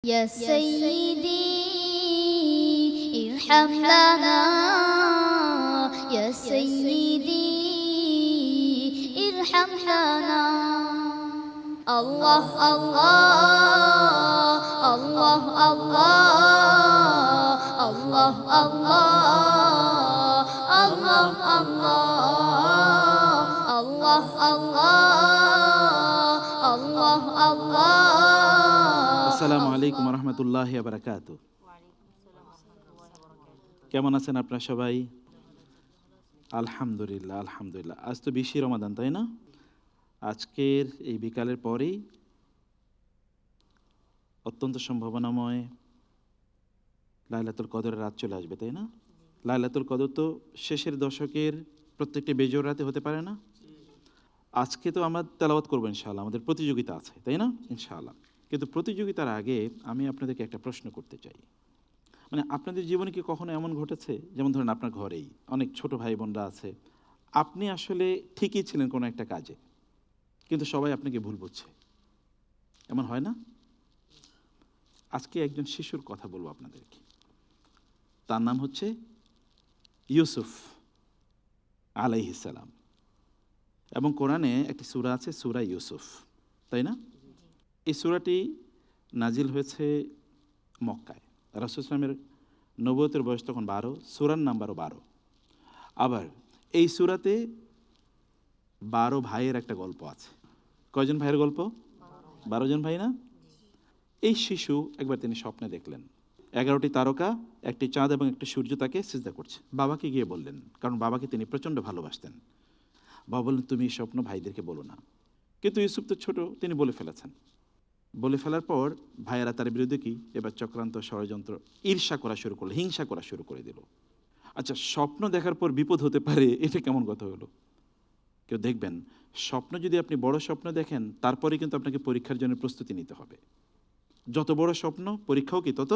يا سيدي ارحم لنا يا سيدي ارحم لنا الله الله الله الله الله الله الله الله الله الله الله আসসালামু আলাইকুম রহমতুল্লাহি ওয়া বারাকাতুহু। কেমন আছেন আপনারা সবাই? আলহামদুলিল্লাহ আলহামদুলিল্লাহ। আজ তো 20 রমাদান, তাই না? আজকের এই বিকালের পরেই অত্যন্ত সম্ভাবনাময় লাইলাতুল কদরের রাত চলে আসবে, তাই না? লাইলাতুল কদর তো শেষের দশকের প্রত্যেকটি বেজোড় রাতে হতে পারে না? আজকে তো আমরা তেলাওয়াত করবো ইনশাআল্লাহ, আমাদের প্রতিযোগিতা আছে, তাই না? ইনশাআল্লাহ। কিন্তু প্রতিযোগিতার আগে আমি আপনাদেরকে একটা প্রশ্ন করতে চাই। মানে আপনাদের জীবনে কি কখনো এমন ঘটেছে, যেমন ধরেন আপনার ঘরেই অনেক ছোট ভাই বোনরা আছে, আপনি আসলে ঠিকই ছিলেন কোনো একটা কাজে, কিন্তু সবাই আপনাকে ভুল বুঝছে, এমন হয় না? আজকে একজন শিশুর কথা বলবো আপনাদেরকে। তার নাম হচ্ছে ইউসুফ আলাইহিস সালাম, এবং কোরআনে একটি সূরা আছে, সূরা ইউসুফ, তাই না? এই সূরাটি নাজিল হয়েছে মক্কায়। রাসূল ইসলামের নবুয়তের বয়স তখন 12, সূরার নাম্বারও 12। আবার এই সূরাতে 12 ভাইয়ের একটা গল্প আছে। কয়জন ভাইয়ের গল্প? 12 জন ভাই না? এই শিশু একবার তিনি স্বপ্নে দেখলেন 11টি তারকা, একটি চাঁদ এবং একটি সূর্য তাকে সিজদা করছে। বাবাকে গিয়ে বললেন, কারণ বাবাকে তিনি প্রচণ্ড ভালোবাসতেন। বাবা বললেন, তুমি এই স্বপ্ন ভাইদেরকে বলো না। কিন্তু ইউসুফ তো ছোট, তিনি বলে ফেলেছেন। বলে ফেলার পর ভাইয়েরা তার বিরুদ্ধে কি এবার চক্রান্ত, ষড়যন্ত্র, ঈর্ষা করা শুরু করলো, হিংসা করা শুরু করে দিল। আচ্ছা, স্বপ্ন দেখার পর বিপদ হতে পারে, এটা কেমন কথা হলো? কেউ দেখবেন, স্বপ্ন যদি আপনি বড় স্বপ্ন দেখেন, তারপরে কিন্তু আপনাকে পরীক্ষার জন্য প্রস্তুতি নিতে হবে। যত বড় স্বপ্ন, পরীক্ষাও কি তত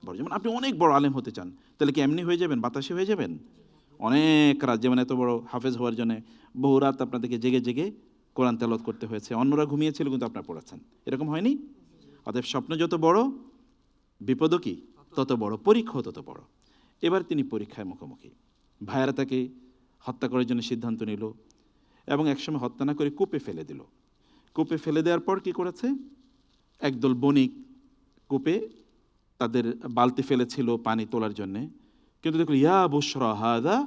বড়। যেমন আপনি অনেক বড় আলেম হতে চান, তাহলে কি এমনি হয়ে যাবেন, বাতাসে হয়ে যাবেন? অনেক রাত, যেমন এত বড় হাফেজ হওয়ার জন্য বহু রাত আপনাদেরকে জেগে জেগে কোরআন তেলাওয়াত করতে হয়েছে, অন্যরা ঘুমিয়েছিল কিন্তু আপনারা পড়াচ্ছেন, এরকম হয়নি? অতএব স্বপ্ন যত বড়, বিপদও কি তত বড়, পরীক্ষাও তত বড়। এবার তিনি পরীক্ষায় মুখোমুখি। ভাইয়েরা তাকে হত্যা করার জন্য সিদ্ধান্ত নিল, এবং একসময় হত্যা না করে কূপে ফেলে দিল। কূপে ফেলে দেওয়ার পর কি করেছে, একদল বণিক কূপে তাদের বালতি ফেলেছিল পানি তোলার জন্যে, কিন্তু দেখলো ইয়া বুশরা হাদা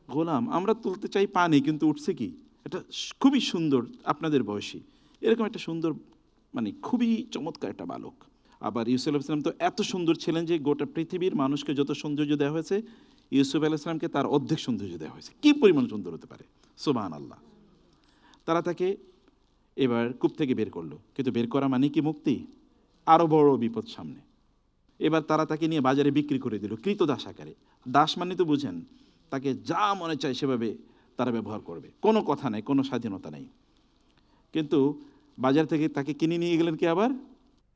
গোলাম, আমরা তুলতে চাই পানি, কিন্তু উঠছে কি এটা খুবই সুন্দর, আপনাদের বয়সী, এরকম একটা সুন্দর, মানে খুবই চমৎকার একটা বালক। আবার ইউসুফ আলাইহিস সালাম তো এত সুন্দর ছিলেন যে গোটা পৃথিবীর মানুষকে যত সৌন্দর্য দেওয়া হয়েছে, ইউসুফ আলাইহিস সালামকে তার অর্ধেক সৌন্দর্য দেওয়া হয়েছে। কি পরিমাণ সুন্দর হতে পারে, সুবহানাল্লাহ। তারা তাকে এবার কূপ থেকে বের করলো, কিন্তু বের করা মানে কি মুক্তি? আরও বড় বিপদ সামনে। এবার তারা তাকে নিয়ে বাজারে বিক্রি করে দিল কৃতদাস আকারে। দাস মানে তো বুঝেন, তাকে যা মনে চায় সেভাবে তারা ব্যবহার করবে, কোনো কথা নেই, কোনো স্বাধীনতা নেই। কিন্তু বাজার থেকে তাকে কিনে নিয়ে গেলেন কি আবার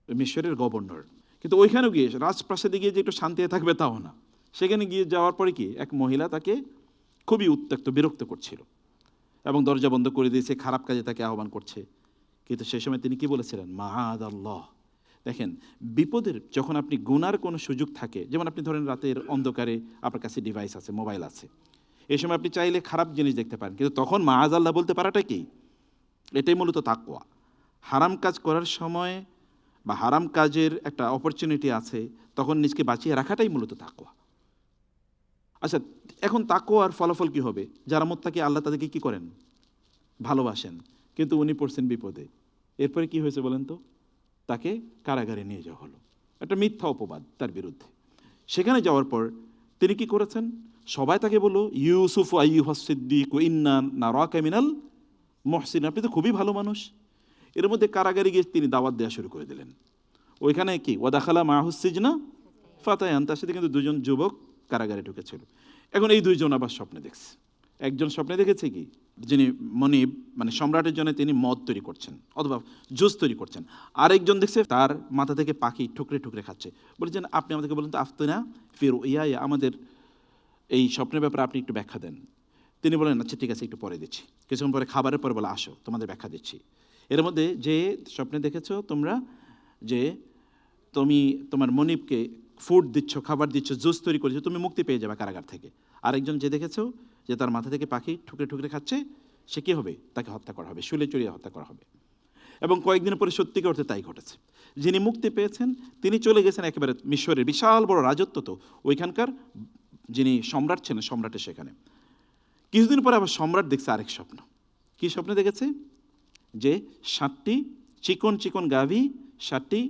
মিশরের গভর্নর। কিন্তু ওইখানেও গিয়ে রাজপ্রাসাদে গিয়ে যে একটু শান্তিতে থাকবে তাও না। সেখানে গিয়ে যাওয়ার পরে কি এক মহিলা তাকে খুবই উত্ত্যক্ত, বিরক্ত করছিল, এবং দরজা বন্ধ করে দিয়েছে, খারাপ কাজে তাকে আহ্বান করছে। কিন্তু সেই সময় তিনি কি বলেছিলেন, মাআদাল্লাহ। দেখেন, বিপদের যখন আপনি গুনার কোনো সুযোগ থাকে, যেমন আপনি ধরেন রাতের অন্ধকারে আপনার কাছে ডিভাইস আছে, মোবাইল আছে, এই সময় আপনি চাইলে খারাপ জিনিস দেখতে পারেন, কিন্তু তখন মাআদাল্লাহ বলতে পারাটা কি? এটাই মূলত তাকওয়া। হারাম কাজ করার সময় বা হারাম কাজের একটা অপরচুনিটি আছে, তখন নিজকে বাঁচিয়ে রাখাটাই মূলত তাকওয়া। আচ্ছা, এখন তাকওয়ার ফলাফল কি হবে? যারা মুত্তাকি আল্লাহ তাদেরকে কি করেন, ভালোবাসেন, কিন্তু উনি পড়ছেন বিপদে। এরপরে কি হয়েছে বলেন তো? তাকে কারাগারে নিয়ে যাওয়া হলো, একটা মিথ্যা অপবাদ তার বিরুদ্ধে। সেখানে যাওয়ার পর তিনি কি করেছেন, সবাই তাকে বলল, ইউসুফ আইয়ুহাস সিদ্দিক ইন্না নারাকা মিনাল মুহসিন, আপনি তো খুবই ভালো মানুষ। এর মধ্যে কারাগারে গিয়ে তিনি দাওয়াত দেওয়া শুরু করে দিলেন। ওইখানে কি ওয়াদাখালা মাহুস সিজনা ফাতায়ান, তার সাথে কিন্তু দুজন যুবক কারাগারে ঢুকেছিল। এখন এই দুইজন আবার স্বপ্নে দেখছে। একজন স্বপ্নে দেখেছে কি, যিনি মনিব মানে সম্রাটের জন্য তিনি মদ তৈরি করছেন অথবা জুস তৈরি করছেন। আরেকজন দেখছে তার মাথা থেকে পাখি ঠুকরে ঠুকরে খাচ্ছে। বলেছেন, আপনি আমাদেরকে বলেন তো আফতানা ফির ইয়া, আমাদের এই স্বপ্নের ব্যাপারে আপনি একটু ব্যাখ্যা দেন। তিনি বলেন, আচ্ছা ঠিক আছে, একটু পরে দিচ্ছি। কিছুক্ষণ পরে খাবারের পরে বলে, আসো তোমাদের ব্যাখ্যা দিচ্ছি। এর মধ্যে যে স্বপ্নে দেখেছো তোমরা, যে তুমি তোমার মনিবকে ফুড দিচ্ছ, খাবার দিচ্ছ, জুস তৈরি করেছো, তুমি মুক্তি পেয়ে যাবে কারাগার থেকে। আরেকজন যে দেখেছো যে তার মাথা থেকে পাখি ঠুকরে ঠুকরে খাচ্ছে, সে কী হবে? তাকে হত্যা করা হবে, শুলে চড়িয়ে হত্যা করা হবে। এবং কয়েকদিন পরে সত্যিকার অর্থে তাই ঘটেছে। যিনি মুক্তি পেয়েছেন তিনি চলে গেছেন একেবারে মিশরের বিশাল বড় রাজত্ব, তো ওইখানকার যিনি সম্রাট ছিলেন, সম্রাটের সেখানে। কিছুদিন পরে আবার সম্রাট দেখছে আরেক স্বপ্ন। কী স্বপ্ন দেখেছে? যে 7টি চিকন চিকন গাভী 7টি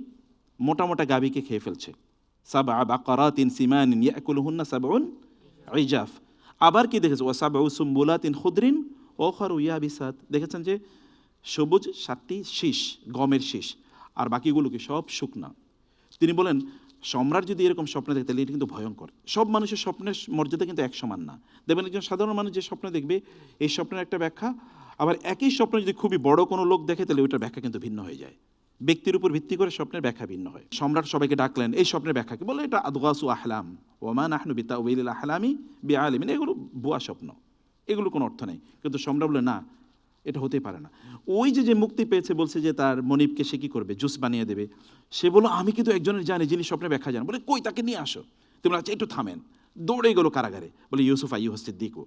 মোটা মোটা গাভীকে খেয়ে ফেলছে। সাবআ বাকারাতিন সিমানিন ইয়াকুলুহুন্না সাবউন ইজাফ। আবার কি দেখেছে? ওয়া সাবউ সুম্বুলাতিন খুদরিন ওখারু ইয়াবিসাত। দেখেছেন যে সবুজ 7টি শীষ, গমের শীষ, আর বাকিগুলো কি সব শুকনা। তিনি বলেন সম্রাট যদি এরকম স্বপ্ন দেখে তাহলে এটা কিন্তু ভয়ঙ্কর। সব মানুষের স্বপ্নের মর্যাদা কিন্তু এক সমান না। দেখবেন একজন সাধারণ মানুষ যে স্বপ্ন দেখবে এই স্বপ্নের একটা ব্যাখ্যা, আবার একই স্বপ্ন যদি খুবই বড় কোনো লোক দেখে তাহলে ওইটার ব্যাখ্যা কিন্তু ভিন্ন হয়ে যায়। ব্যক্তির উপর ভিত্তি করে স্বপ্নের ব্যাখ্যা ভিন্ন হয়। সম্রাট সবাইকে ডাকলেন, এই স্বপ্নের ব্যাখ্যা কি? বলে এটা আদগাসু আহলাম ওমা নাহনু বিতাউইলিল আহলামি বিআলিমিন। এগুলো ভুয়া স্বপ্ন, এগুলো কোনো অর্থ নেই। কিন্তু সম্রাট বলে না, এটা হতেই পারে না। ওই যে মুক্তি পেয়েছে বলছে যে তার মনিবকে সে কী করবে? জুস বানিয়ে দেবে। সে বলল আমি কিন্তু একজনের জানি যিনি স্বপ্নের ব্যাখ্যা জানেন। বলে কই, তাকে নিয়ে আসো। তুমি আচ্ছা একটু থামেন, দৌড়ে গেলো কারাগারে। বলে ইউসুফ আইয়ুহ সিদ্দিকু,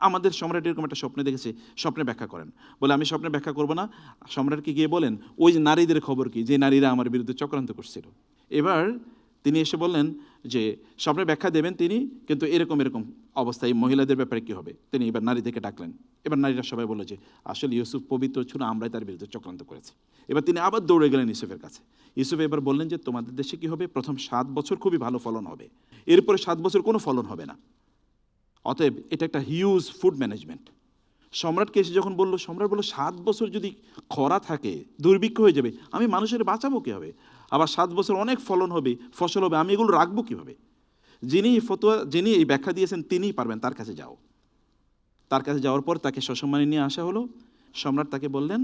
আমাদের সম্রাট এরকম একটা স্বপ্নে দেখেছে, স্বপ্নে ব্যাখ্যা করেন। বলে আমি স্বপ্নে ব্যাখ্যা করবো না। সম্রাটকে গিয়ে বলেন ওই যে নারীদের খবর কি, যে নারীরা আমার বিরুদ্ধে চক্রান্ত করছিল। এবার তিনি এসে বললেন যে স্বপ্নের ব্যাখ্যা দেবেন তিনি, কিন্তু এরকম এরকম অবস্থায় মহিলাদের ব্যাপারে কী হবে। তিনি এবার নারীদেরকে ডাকলেন। এবার নারীরা সবাই বলল যে আসলে ইউসুফ পবিত্র ছিল, আমরাই তার বিরুদ্ধে চক্রান্ত করেছি। এবার তিনি আবার দৌড়ে গেলেন ইউসুফের কাছে। ইউসুফ এবার বললেন যে তোমাদের দেশে কী হবে? প্রথম 7 বছর খুবই ভালো ফলন হবে, এরপরে 7 বছর কোনো ফলন হবে না। অতএব এটা একটা হিউজ ফুড ম্যানেজমেন্ট। সম্রাটকে এসে যখন বললো, সম্রাট বলল 7 বছর যদি খরা থাকে, দুর্ভিক্ষ হয়ে যাবে, আমি মানুষের বাঁচাবো কীভাবে? আবার 7 বছর অনেক ফলন হবে, ফসল হবে, আমি এগুলো রাখবো কীভাবে? যিনি এই ব্যাখ্যা দিয়েছেন তিনিই পারবেন, তার কাছে যাও। তার কাছে যাওয়ার পর তাকে সসম্মানে নিয়ে আসা হলো। সম্রাট তাকে বললেন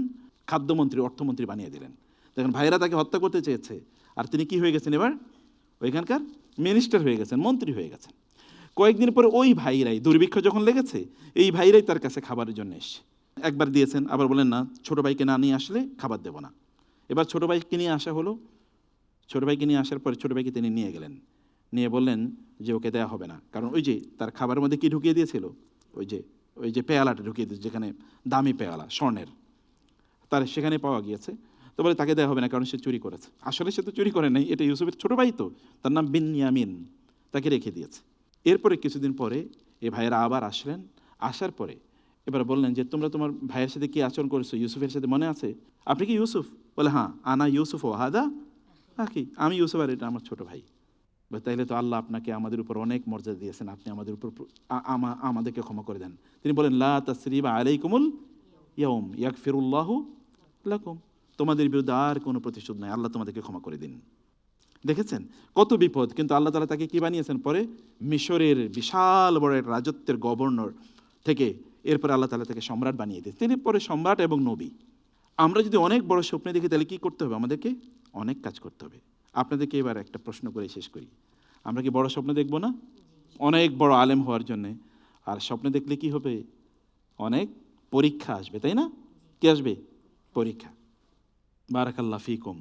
খাদ্যমন্ত্রী, অর্থমন্ত্রী বানিয়ে দিলেন। দেখেন ভাইরা তাকে হত্যা করতে চেয়েছে, আর তিনি কি হয়ে গেছেন? এবার ওইখানকার মিনিস্টার হয়ে গেছেন, মন্ত্রী হয়ে গেছেন। কয়েকদিন পরে ওই ভাইরাই, দুর্ভিক্ষ যখন লেগেছে, এই ভাইরাই তার কাছে খাবারের জন্য এসছে। একবার দিয়েছেন, আবার বলেন না, ছোটো ভাইকে না নিয়ে আসলে খাবার দেবো না। এবার ছোটো ভাইকে নিয়ে আসা হলো। ছোটো ভাইকে নিয়ে আসার পরে ছোটো ভাইকে তিনি নিয়ে গেলেন, নিয়ে বললেন যে ওকে দেওয়া হবে না, কারণ ওই যে তার খাবারের মধ্যে কি ঢুকিয়ে দিয়েছিল? ওই যে পেয়ালাটা ঢুকিয়ে দিয়েছে, যেখানে দামি পেয়ালা স্বর্ণের, তার সেখানে পাওয়া গিয়েছে। তো বলে তাকে দেওয়া হবে না, কারণ সে চুরি করেছে। আসলে সে তো চুরি করে নাই, এটা ইউসুফের ছোটো ভাই, তো তার নাম বিনয়ামিন, তাকে রেখে দিয়েছে। এরপরে কিছুদিন পরে এই ভাইয়েরা আবার আসলেন। আসার পরে এবার বললেন যে তোমরা তোমার ভাইয়ের সাথে কি আচরণ করেছো, ইউসুফের সাথে মনে আছে? আপনি কি ইউসুফ? বলে হ্যাঁ, আনা ইউসুফ ও হাদা কি, আমি ইউসুফ আর এটা আমার ছোটো ভাই। তাইলে তো আল্লাহ আপনাকে আমাদের উপর অনেক মর্যাদা দিয়েছেন, আপনি আমাদের উপর আমাদেরকে ক্ষমা করে দেন। তিনি বলেন লা তাসরিবা আলাইকুমুল ইয়াউম ইয়াগফিরুল্লাহু লাকুম, তোমাদের বিরুদ্ধে আর কোনো প্রতিশোধ নাই, আল্লাহ তোমাদেরকে ক্ষমা করে দিন। দেখেছেন কত বিপদ, কিন্তু আল্লাহ তাআলা তাকে কি বানিয়েছেন? পরে মিশরের বিশাল বড় রাজত্বের গভর্নর থেকে এরপরে আল্লাহ তাআলা তাকে সম্রাট বানিয়ে দিয়েছেন। তিনি পরে সম্রাট এবং নবী। আমরা যদি অনেক বড় স্বপ্নে দেখি তাহলে কী করতে হবে? আমাদেরকে অনেক কাজ করতে হবে। আপনাদেরকে এবার একটা প্রশ্ন করে শেষ করি, আমরা কি বড় স্বপ্ন দেখব না? অনেক বড় আলেম হওয়ার জন্যে। আর স্বপ্নে দেখলে কি হবে? অনেক পরীক্ষা আসবে, তাই না? কি আসবে? পরীক্ষা। বারাকাল্লাহ ফিকুম।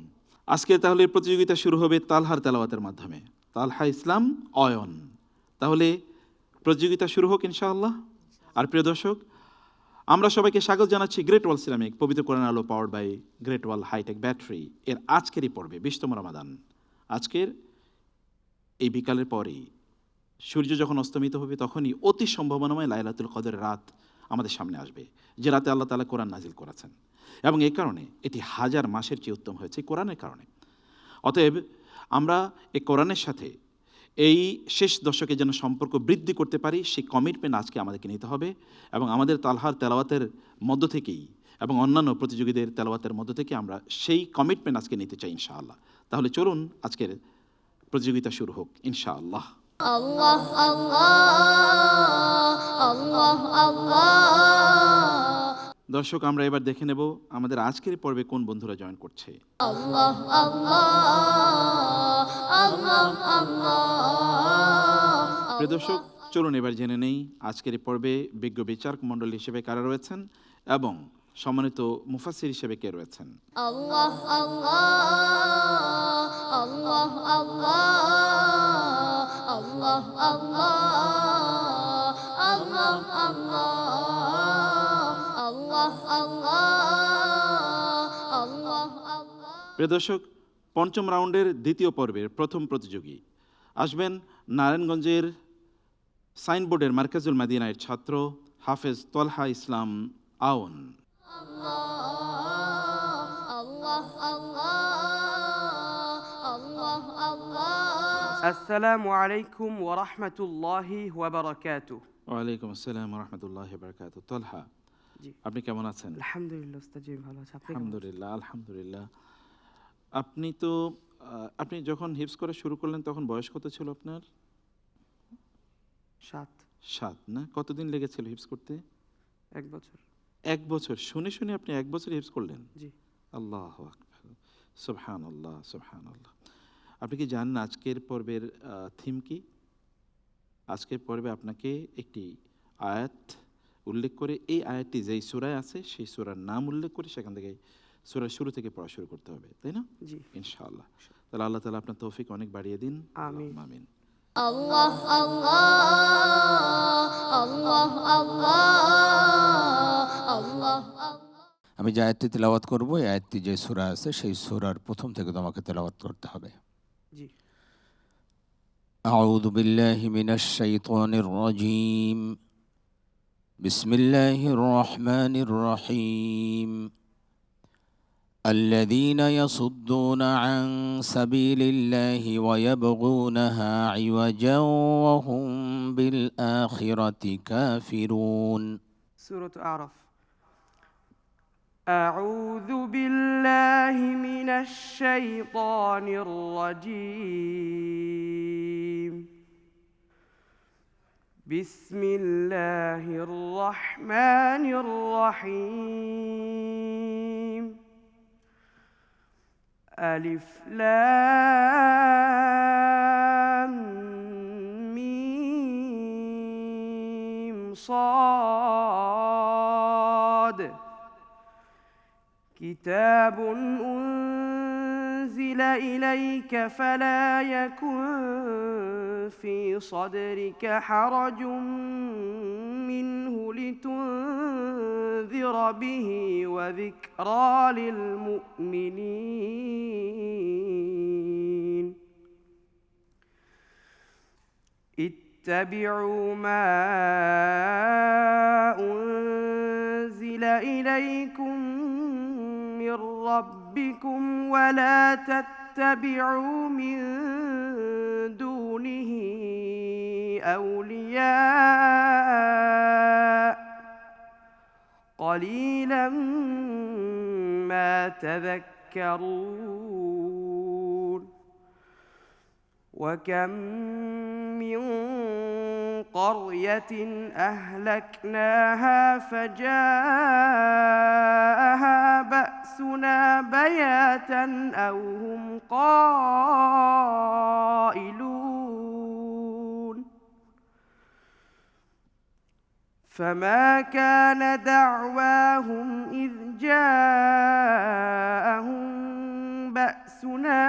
আজকে তাহলে প্রতিযোগিতা শুরু হবে তালহার তেলাওয়াতের মাধ্যমে। তালহা ইসলাম অয়ন। তাহলে প্রতিযোগিতা শুরু হোক ইনশাআল্লাহ। আর প্রিয় দর্শক, আমরা সবাইকে স্বাগত জানাচ্ছি গ্রেট ওয়াল সিরামিক পবিত্র কোরআন আলো powered by great wall hitech battery এর আজকেরই পর্বে 20তম রমাদান। আজকের এই বিকালের পরেই সূর্য যখন অস্তমিত হবে তখনই অতি সম্ভাবনাময় লাইলাতুল কদরের রাত আমাদের সামনে আসবে, যে রাতে আল্লাহ তাআলা কোরআন নাজিল করেছেন, এবং এই কারণে এটি 1000 মাসের চেয়ে উত্তম হয়েছে কোরআনের কারণে। অতএব আমরা এই কোরআনের সাথে এই শেষ দশকে যেন সম্পর্ক বৃদ্ধি করতে পারি, সেই কমিটমেন্ট আজকে আমাদেরকে নিতে হবে। এবং আমাদের তালহার তেলাওয়াতের মধ্য থেকেই এবং অন্যান্য প্রতিযোগীদের তেলাওয়াতের মধ্য থেকে আমরা সেই কমিটমেন্ট আজকে নিতে চাই ইনশাআল্লাহ। তাহলে চলুন আজকের প্রতিযোগিতা শুরু হোক ইনশাআল্লাহ। আল্লাহ আল্লাহ আল্লাহ আল্লাহ। দর্শক, আমরা এবার দেখে নেব আমাদের আজকের পর্বে কোন বন্ধুরা জয়েন করছে। আল্লাহ আল্লাহ আল্লাহ আল্লাহ। প্রিয় দর্শক, চলুন এবার জেনে নেই আজকের এই পর্বে বিজ্ঞ বিচারক মণ্ডলী হিসেবে কারা রয়েছেন এবং সম্মানিত মুফাসসির হিসেবে কে রয়েছেন। আল্লাহ আল্লাহ আল্লাহ আল্লাহ আল্লাহ আল্লাহ আল্লাহ আল্লাহ আল্লাহ। প্রিয় দর্শক, পঞ্চম রাউন্ডের দ্বিতীয় পর্বের প্রথম প্রতিযোগী আসবেন নারায়ণগঞ্জের সাইনবোর্ডের মার্কাজুল মাদিনায়ের ছাত্র হাফেজ তলহা ইসলাম আওন। আসসালামু আলাইকুম ওয়া রাহমাতুল্লাহি ওয়া বারাকাতুহু। ওয়ালাইকুম আসসালাম ওয়া রাহমাতুল্লাহি ওয়া বারাকাতুহু। তলহা, জি, আপনি কেমন আছেন? আলহামদুলিল্লাহ উস্তাদ জি, ভালো আছি। আপনি কেমন আছেন? আলহামদুলিল্লাহ আলহামদুলিল্লাহ। আপনি যখন হিফজ করা শুরু করলেন তখন বয়স কত ছিল আপনার? 7 7 না? কতদিন লেগেছিল হিফজ করতে? 1 বছর। 1 বছর। শুনে শুনে আপনি 1 বছর হিফজ করলেন? জি। আল্লাহু আকবার, সুবহানাল্লাহ সুবহানাল্লাহ। আপনি কি জানেন আজকের পর্বের থিম কি? আজকের পর্বে আপনাকে একটি আয়াত উল্লেখ করে, এই আয়াতটি যেই সূরায় আছে সেই সূরার নাম উল্লেখ করে সেখান থেকে সূরার শুরু থেকে পড়া শুরু করতে হবে, তাই না? জি, ইনশাআল্লাহ। তাহলে আল্লাহ তাআলা আপনার তৌফিক অনেক বাড়িয়ে দিন। আমিন। আমিন। আল্লাহ আল্লাহ আল্লাহ আল্লাহ আল্লাহ। আমি যে আয়াতটি তেলাওয়াত করব, এই আয়াতটি যে সূরা আছে সেই সূরার প্রথম থেকে তোমাকে তেলাওয়াত করতে হবে। জি। আউযু বিল্লাহি মিনাশ শাইতানির রাজীম। বিসমিল্লাহির রহমানির রহিম। الذين يصدون عن سبيل الله ويبغونها عوجا وهم بالآخرة كافرون. সূরাত আরাফ। আউযু বিল্লাহি মিনাশ শাইতানির রাজীম। বিসমিল্লাহির রহমানির রহিম। আলিফ লাম মিম صاد كتاب أنزل إليك فلا يكن في صدرك حرج منه لتنذر به وذكرى للمؤمنين. اتبعوا ما أنزل إليكم من ربكم ولا تتبعوا من دونه أولياء قليلا ما تذكرون. وكم من قرية أهلكناها فجاءها بأسنا بياتا أو هم قائلون. فما كان دعواهم إذ جاءهم بأسنا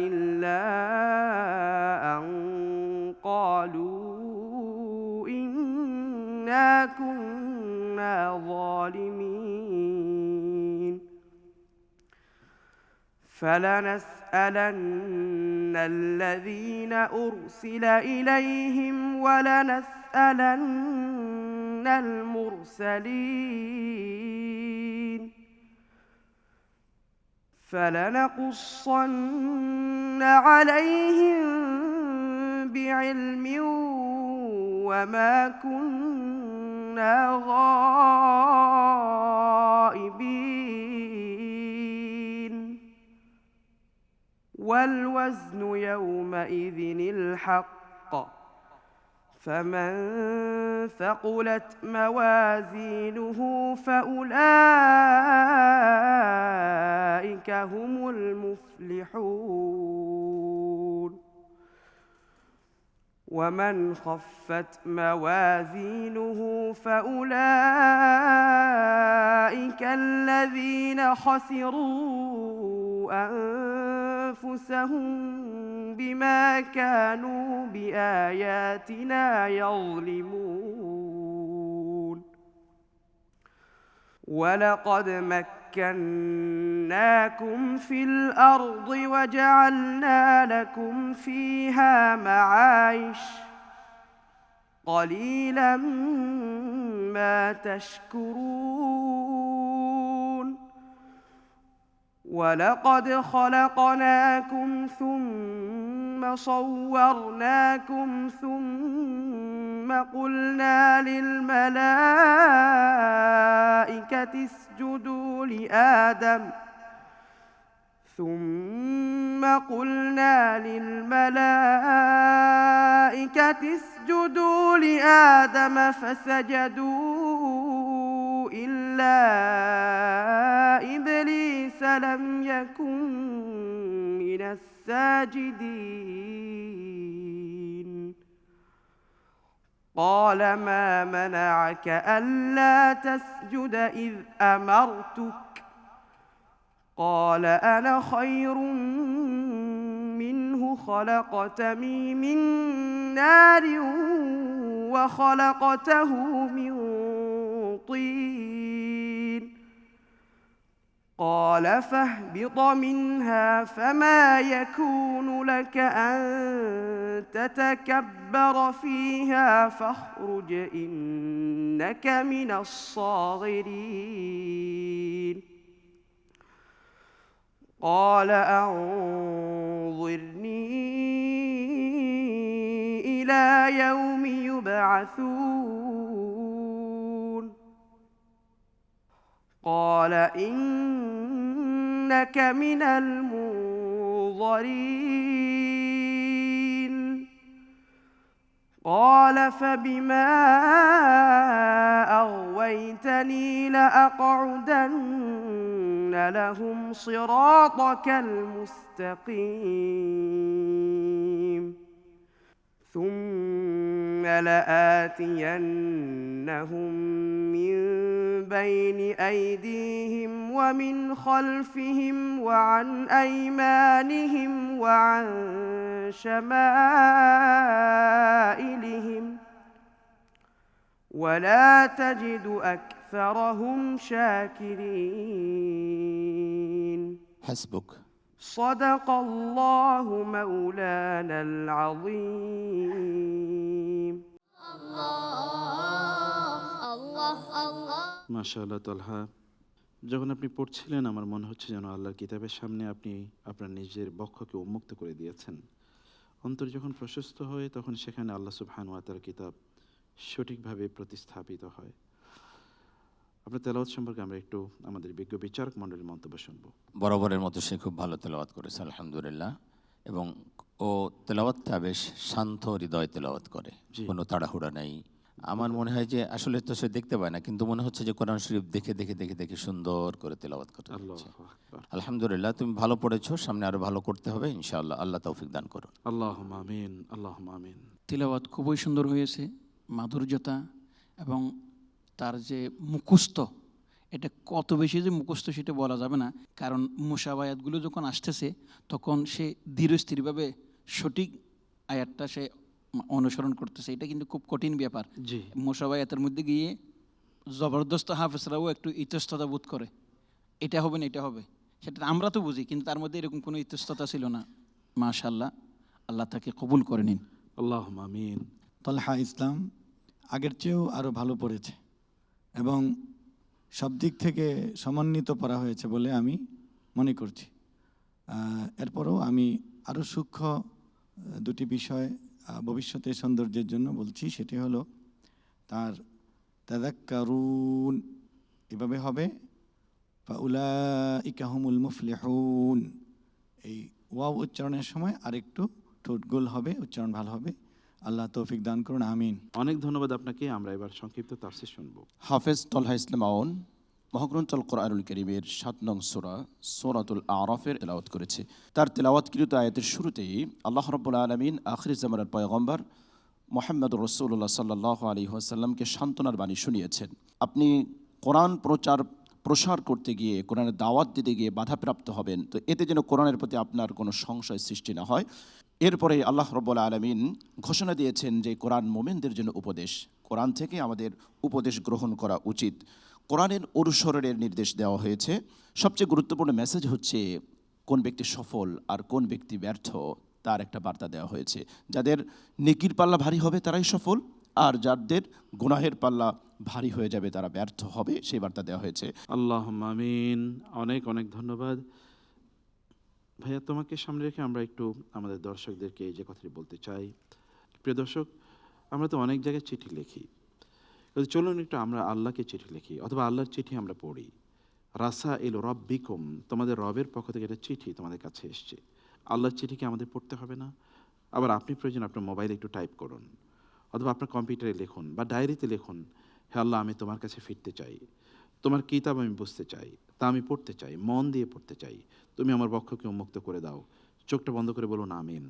إلا أن قالوا إنا كنا ظالمين. فلنسألن الذين أرسل إليهم ولنسألن المرسلين. فلنقصن عليهم بعلم وما كنا غائبين. والوزن يومئذ الحق فمن ثقلت موازينه فأولئك هم المفلحون. ومن خفت موازينه فأولئك الذين خسروا أنفسهم بما كانوا بآياتنا يظلمون ولقد مكناكم في الأرض وجعلنا لكم فيها معايش قليلا ما تشكرون ولقد خلقناكم ثم صورناكم ثم قلنا للملائكة اسجدوا لآدم فسجدوا إلا إبليس لم يكن من الساجدين قال ما منعك ألا تسجد إذ أمرتك قال أنا خير منه خلقتني من نار وخلقته من طين قال فاهبط منها فما يكون لك أن تتكبر فيها فاخرج إنك من الصاغرين قال أنظرني إلى يوم يبعثون قال إنك من المنظرين قال فبما أغويتني لأقعدن لهم صراطك المستقيم ثم لآتينهم من بين أيديهم ومن خلفهم وعن أيمانهم وعن شمائلهم ولا تجد أكثرهم شاكرين حسبك. صدق الله مولانا العظيم الله الله মাশাআল্লাহ তালহা, যখন আপনি পড়ছিলেন আমার মনে হচ্ছে যেন আল্লাহর কিতাবের সামনে আপনি আপনার নিজের বক্ষকে উন্মুক্ত করে দিয়েছেন। অন্তর যখন প্রশস্ত হয় তখন সেখানে আল্লাহ সুবহানাহু ওয়া তাআলার কিতাব সঠিকভাবে প্রতিস্থাপিত হয়। আপনার তেলাওয়াত সম্পর্কে আমরা একটু আমাদের বিজ্ঞ বিচারক মণ্ডলীর মন্তব্য শুনবো। বরাবরের মতো সে খুব ভালো তেলাওয়াত করেছে আলহামদুলিল্লাহ, এবং ও তেলাওয়াতটা বেশ শান্ত হৃদয় তেলাওয়াত করে, জি। কোনো তাড়াহুড়া নেই। আমার মনে হয় যে আসলে তো সে দেখতে পায় না, কিন্তু মনে হচ্ছে যে কোরআন শরীফ দেখে দেখে দেখে দেখে সুন্দর করে তেলাওয়াত করতে হচ্ছে। আল্লাহু আকবার। আলহামদুলিল্লাহ, তুমি ভালো পড়েছো, সামনে আরো ভালো করতে হবে ইনশাআল্লাহ। আল্লাহ তৌফিক দান করুন। আল্লাহুম্মা আমিন, আল্লাহুম্মা আমিন। তিলাওয়াত খুবই সুন্দর হয়েছে, মাধুর্যতা এবং তার যে মুখস্থ, এটা কত বেশি যে মুখস্থ সেটা বলা যাবে না, কারণ মুশাবায়াতগুলো যখন আসতেছে তখন সে ধীরস্থিরভাবে সঠিক আয়াতটা সে অনুসরণ করতেছে। এটা কিন্তু খুব কঠিন ব্যাপার। জি, মুশাবায়াতের মধ্যে গিয়ে জবরদস্ত হাফেজরাও একটু ইতস্ততা বোধ করে, এটা হবে না এটা হবে, সেটা আমরা তো বুঝি, কিন্তু তার মধ্যে এরকম কোনো ইতস্ততা ছিল না। মাশাআল্লাহ, আল্লাহ তাকে কবুল করে নিন। আল্লাহুম্মা আমিন। তলহা ইসলাম আগের চেয়েও আরও ভালো পড়েছে এবং সব দিক থেকে সমন্বিত পড়া হয়েছে বলে আমি মনে করছি। এরপরও আমি আরও সূক্ষ্ম দুটি বিষয় ভবিষ্যতে সৌন্দর্যের জন্য বলছি, সেটি হলো তার তাযাক্কারুন এভাবে হবে, ফাউলাইকা হুমুল মুফলিহুন। এই ওয়াও উচ্চারণের সময় আরেকটু ঠোঁট গোল হবে, উচ্চারণ ভালো হবে। আল্লাহ তৌফিক দান করুন, আমিন। অনেক ধন্যবাদ আপনাকে। আমরা এবার সংক্ষিপ্ত তাফসীর শুনবো। হাফেজ তলহা ইসলাম আওন মহাগ্রন্থ কোরআনুল কারীমের ৭ নং সূরা সূরাতুল আরাফের তেলাওয়াত করেছে। তার তেলাওয়াতকৃত আয়াতের শুরুতেই আল্লাহ রাব্বুল আলামিন আখির জামানের পয়গম্বর মুহাম্মদুর রাসূলুল্লাহ সাল্লাল্লাহু আলাইহি ওয়াসাল্লামকে সান্ত্বনার বাণী শুনিয়েছেন। আপনি কোরআন প্রচার প্রসার করতে গিয়ে, কোরআনের দাওয়াত দিতে গিয়ে বাধাপ্রাপ্ত হবেন, তো এতে যেন কোরআনের প্রতি আপনার কোনো সংশয় সৃষ্টি না হয়। এরপরে আল্লাহ রাব্বুল আলামিন ঘোষণা দিয়েছেন যে কোরআন মোমেনদের জন্য উপদেশ, কোরআন থেকে আমাদের উপদেশ গ্রহণ করা উচিত, কোরআনের অনুসরণের নির্দেশ দেওয়া হয়েছে। সবচেয়ে গুরুত্বপূর্ণ মেসেজ হচ্ছে কোন ব্যক্তি সফল আর কোন ব্যক্তি ব্যর্থ তার একটা বার্তা দেওয়া হয়েছে। যাদের নেকির পাল্লা ভারী হবে তারাই সফল, আর যাদের গুনাহের পাল্লা ভারী হয়ে যাবে তারা ব্যর্থ হবে, সেই বার্তা দেওয়া হয়েছে। আল্লাহুম্মা আমিন। অনেক অনেক ধন্যবাদ ভাইয়া। তোমাকে সামনে রেখে আমরা একটু আমাদের দর্শকদেরকে এই যে কথাটি বলতে চাই। প্রিয় দর্শক, আমরা তো অনেক জায়গায় চিঠি লিখি, কিন্তু চলুন একটু আমরা আল্লাহকে চিঠি লিখি, অথবা আল্লাহর চিঠি আমরা পড়ি। রাসা এল রব্বিকুম, তোমাদের রবের পক্ষ থেকে একটা চিঠি তোমাদের কাছে এসছে। আল্লাহর চিঠিকে আমাদের পড়তে হবে না? আবার আপনি প্রয়োজন আপনার মোবাইলে একটু টাইপ করুন, অথবা আপনার কম্পিউটারে লিখুন বা ডায়েরিতে লিখুন, হে আল্লাহ, আমি তোমার কাছে ফিরতে চাই, তোমার কিতাব আমি বুঝতে চাই, তা আমি পড়তে চাই, মন দিয়ে পড়তে চাই, তুমি আমার বক্ষকে উন্মুক্ত করে দাও। চোখটা বন্ধ করে বলুন আমিন,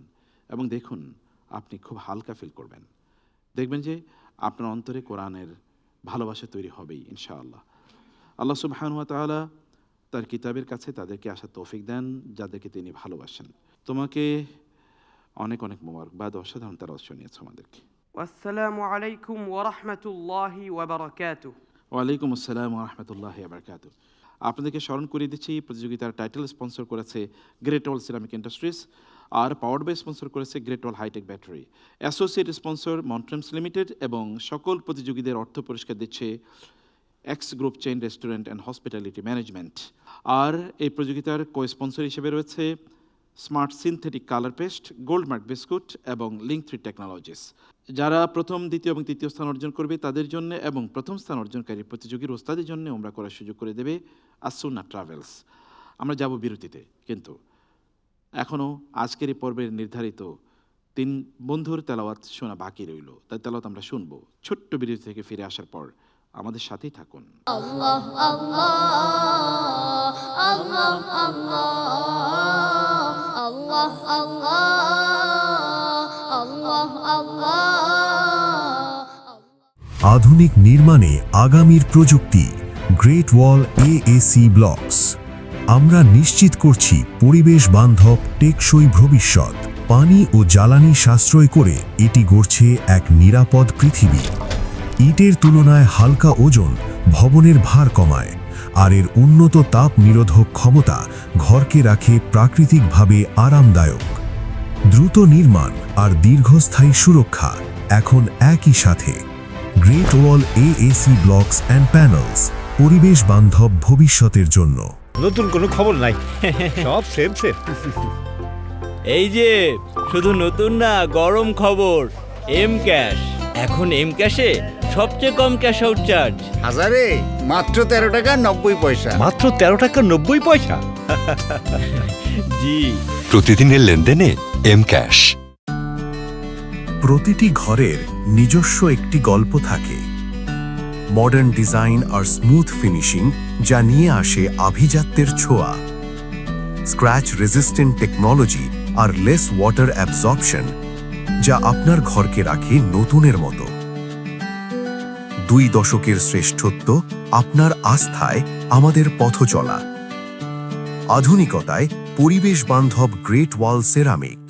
এবং দেখুন আপনি খুব হালকা ফিল করবেন। দেখবেন যে আপনার অন্তরে কোরআনের ভালোবাসা তৈরি হবেই ইনশাআল্লাহ। আল্লাহ সুবহানাহু ওয়া তাআলা তার কিতাবের কাছে তাদেরকে আসার তৌফিক দেন যাদেরকে তিনি ভালোবাসেন। তোমাকে অনেক অনেক মোবারকবাদ, অসাধারণ তারা শুনিয়েছে আমাদেরকে। والسلام عليكم ورحمة الله وبركاته. ওয়ালাইকুম আসসালাম ওয়া রাহমাতুল্লাহি ওয়া বারাকাতুহু। আপনাদেরকে স্মরণ করিয়ে দিচ্ছি, প্রতিযোগিতার টাইটেল স্পন্সর করেছে গ্রেট ওয়াল সিরামিক ইন্ডাস্ট্রিজ, আর পাওয়ার বাই স্পন্সর করেছে গ্রেট ওয়াল hitech battery. Associate sponsor Montrims limited, এবং সকল প্রতিযোগীদের অর্থ পুরস্কার দিচ্ছে X group chain restaurant and hospitality management. আর এই প্রতিযোগিতার কো স্পন্সর হিসেবে রয়েছে smart synthetic colour paste, Goldmark biscuit এবং লিঙ্ক3 টেকনোলজিস। যারা প্রথম, দ্বিতীয় এবং তৃতীয় স্থান অর্জন করবে তাদের জন্য, এবং প্রথম স্থান অর্জনকারী প্রতিযোগীর ওস্তাদের জন্য উমরা করার সুযোগ করে দেবে আসুন্নাহ ট্রাভেলস। আমরা যাব বিরতিতে, কিন্তু এখনও আজকের এই পর্বের নির্ধারিত 3 বন্ধুর তেলাওয়াত শোনা বাকি রইল। তাই তেলাওয়াত আমরা শুনবো ছোট্ট বিরতি থেকে ফিরে আসার পর। আমাদের সাথেই থাকুন। আল্লাহ আল্লাহ আল্লাহ আল্লাহ আল্লাহ আল্লাহ আল্লাহ আল্লাহ। আধুনিক নির্মাণে আগামীর প্রযুক্তি, গ্রেট ওয়াল এএসি ব্লকস। আমরা নিশ্চিত করছি পরিবেশ বান্ধব টেকসই ভবিষ্যৎ। পানি ও জ্বালানি সাশ্রয় করে এটি গড়ছে এক নিরাপদ পৃথিবী। ইটের তুলনায় হালকা ওজন ভবনের ভার কমায়, আর এর উন্নত তাপ নিরোধক ক্ষমতা ঘরকে রাখে প্রাকৃতিকভাবে আরামদায়ক। দ্রুত নির্মাণ আর দীর্ঘস্থায়ী সুরক্ষা এখন একই সাথে। Great wall AAC blocks and panels, পরিবেশ বান্ধব ভবিষ্যতের জন্য। নতুন কোনো খবর নাই, সব সেম সেম। এই যে শুধু নতুন না, গরম খবর, এম ক্যাশ। এখন এম ক্যাশে সবচেয়ে কম ক্যাশ আউট চার্জ। হাজারে মাত্র 13 টাকা 90 পয়সা। মাত্র 13 টাকা 90 পয়সা? জি, প্রতিদিনের লেনদেনে এম ক্যাশ। প্রতিটি ঘরের নিজস্ব একটি গল্প থাকে। মডার্ন ডিজাইন আর স্মুথ ফিনিশিং যা নিয়ে আসে আভিজাত্যের ছোঁয়া। স্ক্র্যাচ রেজিস্ট্যান্ট টেকনোলজি আর লেস ওয়াটার অ্যাবজর্পশন যা আপনার ঘরকে রাখে নতুনের মতো। 2 দশকের শ্রেষ্ঠত্ব, আপনার আস্থায় আমাদের পথ চলা। আধুনিকতায় পরিবেশ বান্ধব গ্রেট ওয়াল সেরামিক।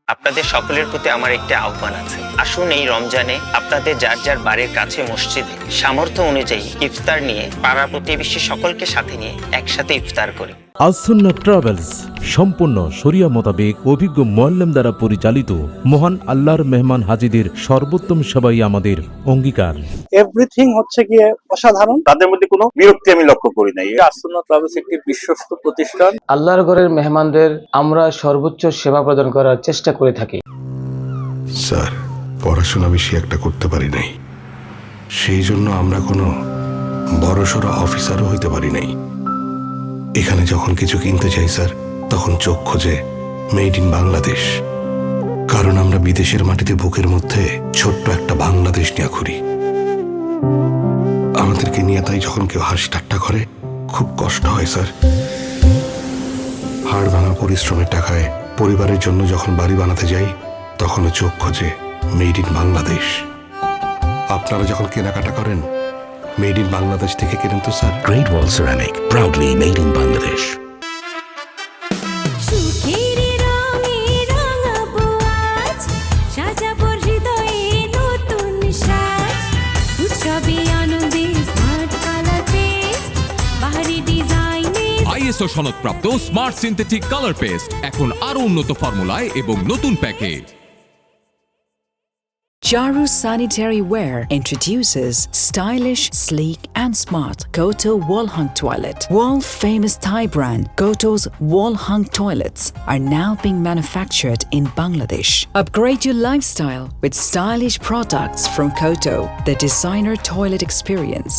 আপনাদের সকলের প্রতি আমার একটি আহ্বান আছে। আসুন এই রমজানে আপনাদের যার যার বাড়ির কাছে মসজিদে সামর্থ্য অনুযায়ী ইফতার নিয়ে পাড়া প্রতিবেশী সকলকে সাথে নিয়ে একসাথে ইফতার করি। আসুন্নাহ ট্রাভেলস সম্পূর্ণ শরিয়া মোতাবেক অভিজ্ঞ মুআল্লিম দ্বারা পরিচালিত, মহান আল্লাহর মেহমান হাজীদের সর্বোত্তম সেবাই আমাদের অঙ্গীকার। এভরিথিং হচ্ছে গিয়ে অসাধারণ, তাদের মধ্যে কোনো বিরক্তি আমি লক্ষ্য করি নাই। আসুন্নাহ ট্রাভেলস একটি বিশ্বস্ত প্রতিষ্ঠান। আল্লাহর ঘরের মেহমানদের আমরা সর্বোচ্চ সেবা প্রদান করার চেষ্টা করে থাকি। স্যার, পড়াশোনা বেশি একটা করতে পারি নাই, সেই জন্য আমরা কোনো বড়সড় অফিসারও হইতে পারি নাই। এখানে যখন কিছু কিনতে চাই স্যার, তখন চোখ খোঁজে মেড ইন বাংলাদেশ, কারণ আমরা বিদেশের মাটিতে বুকের মধ্যে ছোট্ট একটা বাংলাদেশ নিয়ে ঘুরি। আমাদেরকে নিয়ে তাই যখন কেউ হাসি ঠাট্টা করে খুব কষ্ট হয় স্যার। হাড় ভাঙা পরিশ্রমের টাকায় পরিবারের জন্য যখন বাড়ি বানাতে যাই, তখনও চোখ খোঁজে মেড ইন বাংলাদেশ। আপনারা যখন কেনাকাটা করেন, মেড ইন বাংলাদেশ থেকে কিনেন তো sir. Great wall ceramic, proudly made in Bangladesh. ISO সনদপ্রাপ্ত স্মার্ট সিনথেটিক কালার পেস্ট এখন আরো উন্নত ফর্মুলায় এবং নতুন প্যাকে। Charu Sanitary Ware introduces stylish, sleek and smart Koto Wall Hung Toilet. World famous Thai brand Koto's Wall Hung Toilets are now being manufactured in Bangladesh. Upgrade your lifestyle with stylish products from Koto, the designer toilet experience.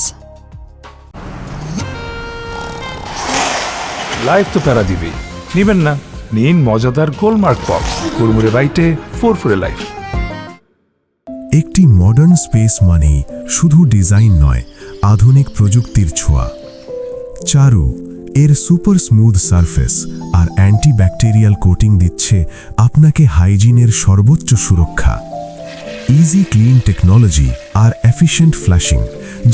Life তো প্যারা দিবেই, নিবেন না? নিন মজাদার গোলমার্ক pops, কুরমুরে বাইটে ফুরফুরে life. একটি modern space মানে শুধু ডিজাইন নয়, আধুনিক প্রযুক্তির ছোঁয়া। চারু এর সুপার স্মুথ সারফেস আর অ্যান্টিব্যাকটেরিয়াল কোটিং দিচ্ছে আপনাকে হাইজিনের সর্বোচ্চ সুরক্ষা। ইজি ক্লিন টেকনোলজি আর এফিশিয়েন্ট ফ্ল্যাশিং,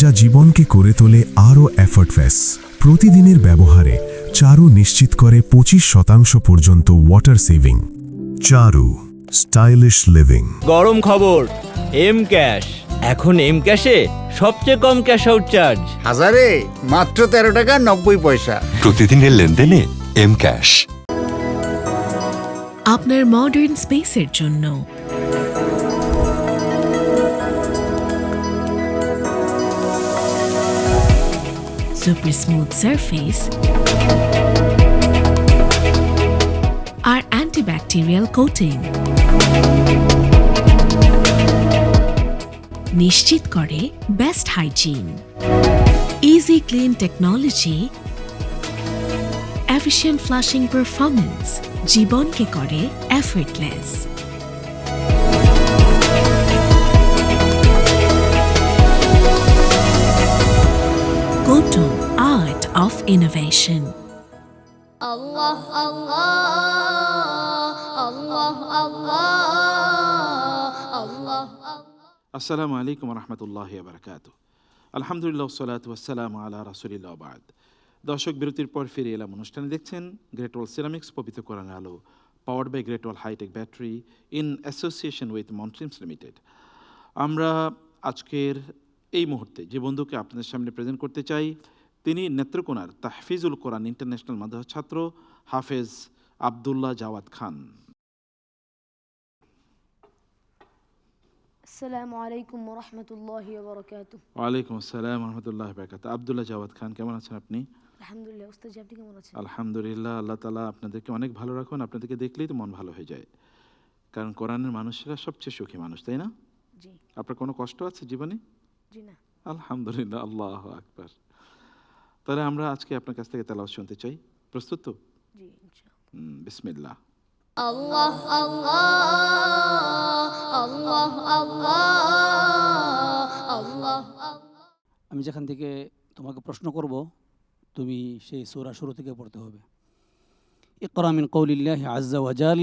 যা জীবনকে করে তোলে আরও এফর্টলেস। প্রতিদিনের ব্যবহারে চারু নিশ্চিত করে 25% পর্যন্ত ওয়াটার সেভিং। চারু স্টাইলিশ লিভিং। গরম খবর, এম ক্যাশ। এখন এম ক্যাশে সবচেয়ে কম ক্যাশ আউট চার্জ। হাজারে মাত্র 13 টাকা 90 পয়সা। প্রতিদিনের লেনদেনে এম ক্যাশ। আপনার মডার্ন স্পেসের জন্য সুপার স্মুথ সারফেস আর অ্যান্টিব্যাকটেরিয়াল কোটিং নিশ্চিত করে best hygiene. Easy clean technology, efficient flushing performance জীবনকে করে এফর্টলেস। Koto, art of innovation. Allah, Allah, Allah, Allah, Allah, Allah. আসসালামু আলাইকুম রহমতুল্লাহি ওয়া বারাকাতুহু। আলহামদুলিল্লাহ ওয়াসসালাতু ওয়াসসালামু আলা রাসূলিল্লাহ ওয়া বা'দ। দর্শক, বিরতির পর ফিরে এলাম অনুষ্ঠানে। দেখছেন গ্রেট ওয়াল সিরামিক্স, পবিত্র কোরআনের আলো, powered by great wall hitech battery in association with Montrims limited. আমরা আজকের এই মুহূর্তে যে বন্ধুকে আপনাদের সামনে প্রেজেন্ট করতে চাই, তিনি নেত্রকোনার তাহফিজুল কোরআন ইন্টারন্যাশনাল মাদ্রাসার ছাত্র হাফেজ আব্দুল্লাহ জাওয়াদ খান। আসসালামু আলাইকুম ওয়া রাহমাতুল্লাহি ওয়া বারাকাতুহু। ওয়ালাইকুম আসসালাম ওয়া রাহমাতুল্লাহি ওয়া বারাকাতুহু। আব্দুল্লাহ জাওয়াদ খান, কেমন আছেন আপনি? আলহামদুলিল্লাহ। উস্তাদ জি, আপনি কেমন আছেন? আলহামদুলিল্লাহ, আল্লাহ তাআলা আপনাদেরকে অনেক ভালো রাখুন। আপনাদেরকে দেখলেই তো মন ভালো হয়ে যায়, কারণ কোরআনের মানুষেরা সবচেয়ে সুখী মানুষ, তাই না? জি। আপনার কোনো কষ্ট আছে জীবনে? জি না। আলহামদুলিল্লাহ, আল্লাহু আকবার। তাহলে আমরা আজকে আপনার কাছ থেকে তেলাওয়াত শুনতে চাই। প্রস্তুত তো? জি, ইনশাআল্লাহ। বিসমিল্লাহ। Allah, Allah, Allah, Allah, Allah, Allah. আমি যেখান থেকে তোমাকে প্রশ্ন করব, তুমি সেই সূরা শুরু থেকে পড়তে হবে। ইকরা মিন কওলিল্লাহি আযজা ওয়া জাল,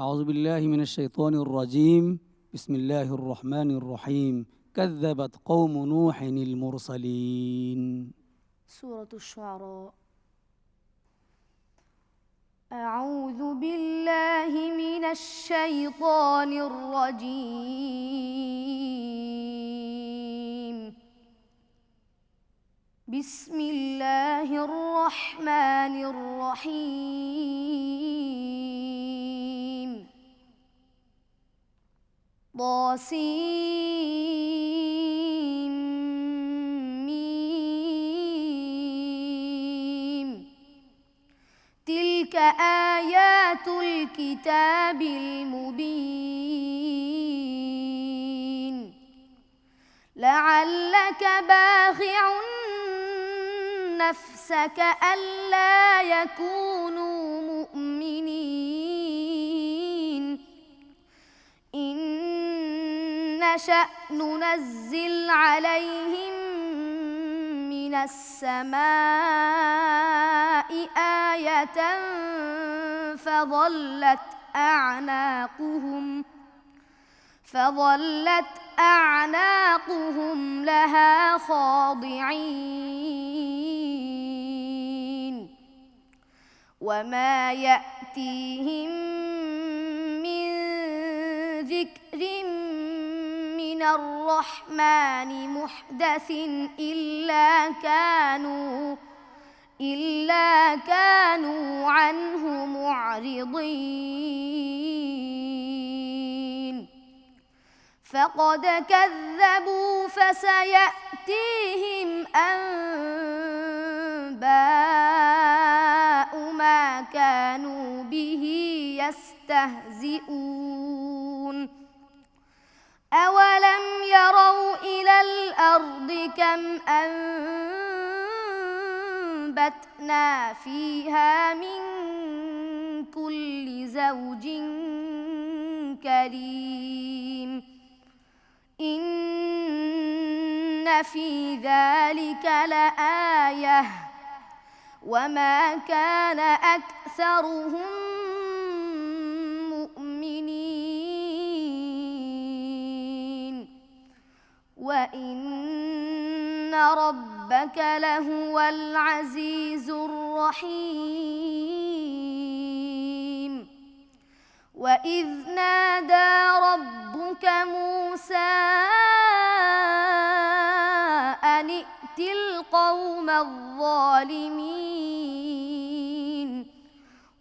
আউযু বিল্লাহি মিনাশ শাইতানির রাজীম, বিসমিল্লাহির রহমানির রহিম, কাযযাবাত কওমু নূহিনিল মুরসালিন। সূরাতুশ শুআরা। أعوذ بالله من الشيطان الرجيم. بسم الله الرحمن الرحيم. طاسين ميم. تلك آيات الكتاب المبين. لعلك باخع نفسك ألا يكونوا مؤمنين إن نشأ ننزل عليهم من السماء آية فظلت أعناقهم لها خاضعين وما يأتيهم من ذكر من الرحمن محدث إلا كانوا عنه معرضين فقد كذبوا فسيأتيهم أنباء ما كانوا به يستهزئون أولم يروا إلى الأرض كم أنبتنا فيها من كل زوج كريم إن في ذلك لآية وما كان أكثرهم مؤمنين وإن ربك لهو العزيز الرحيم وإذ نادى ربك موسى أن ائت القوم الظالمين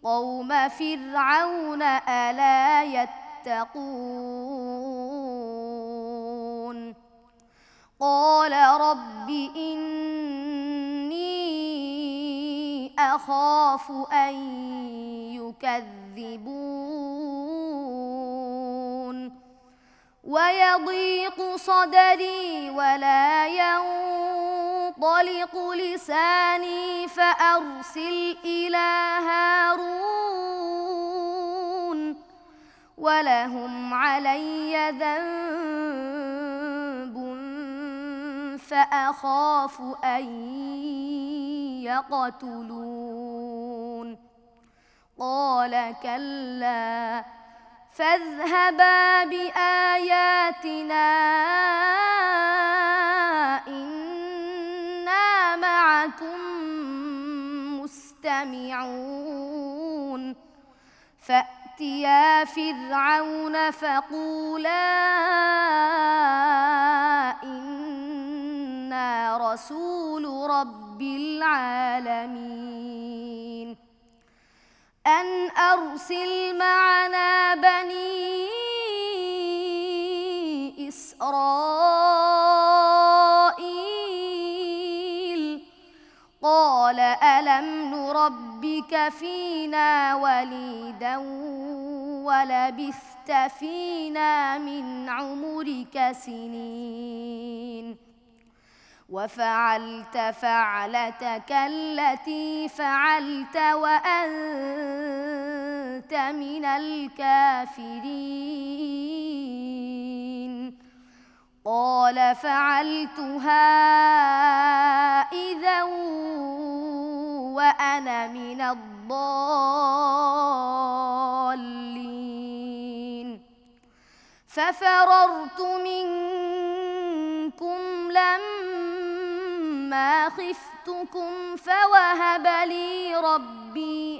قوم فرعون ألا يتقون قال رب إني أخاف أن يكذبون ويضيق صدري ولا ينطلق لساني فأرسل إلى هارون ولهم علي ذنب فأخاف أن يقتلون قال كلا فاذهبا بآياتنا إنا معكم مستمعون فأتيا فرعون فقولا إنا رسول رب العالمين أن أرسل معنا بني إسرائيل قال ألم نربك فينا وليدا ولبثت فينا من عمرك سنين وفعلت فعلتك التي فعلت وأنت من الكافرين قال فعلتها إذا وأنا من الضالين ففررت منكم لما خفتكم فوهب لي ربي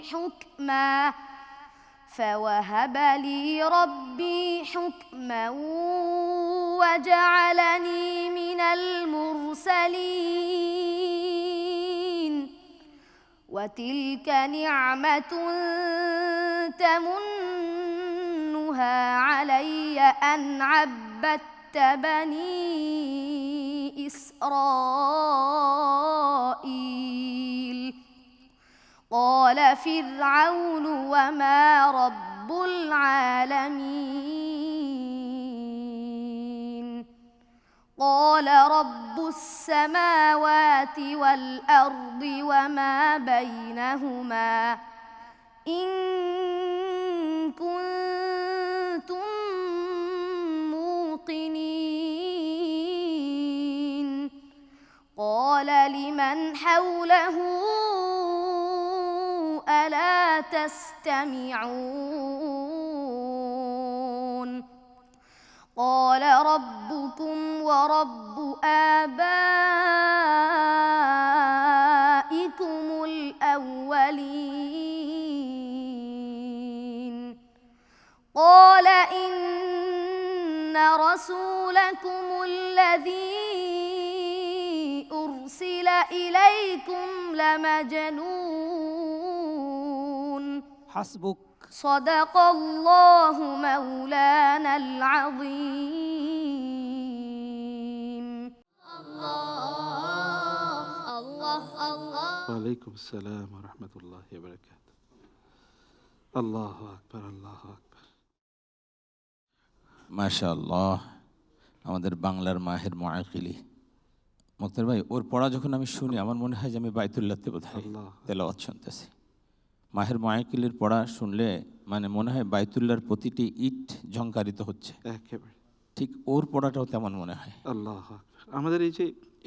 حكما وجعلني من المرسلين وتلك نعمة تمنها علي أن عبدت بني إسرائيل قال فرعون وما رب العالمين قال رب السماوات والأرض وما بينهما إن كنتم موقنين قال لمن حوله ألا تستمعون قال ربكم ورب آبائكم الأولين قال إن رسولكم الذي أرسل إليكم لمجنون حسبك صدق الله مولانا العظيم الله الله ওয়ালাইকুম আসসালাম ওয়া রাহমাতুল্লাহি ওয়া বারাকাতুহু। আল্লাহু আকবার, আল্লাহু আকবার। মাশাআল্লাহ, আমাদের বাংলার মাহের মুআক্কিলি মুক্তার ভাই, ওর পড়া যখন আমি শুনি আমার মনে হয় যে আমি বাইতুল্লাহতে বোধহয় তেলাওয়াত শুনতেছি। মাহের মুআক্কিলির পড়া শুনলে মানে মনে হয় বাইতুল্লাহর প্রতিটি ইট ঝংকারিত হচ্ছে, একেবারে ঠিক ওর পড়াটাও তেমন মনে হয়। আল্লাহু আকবার। আমাদের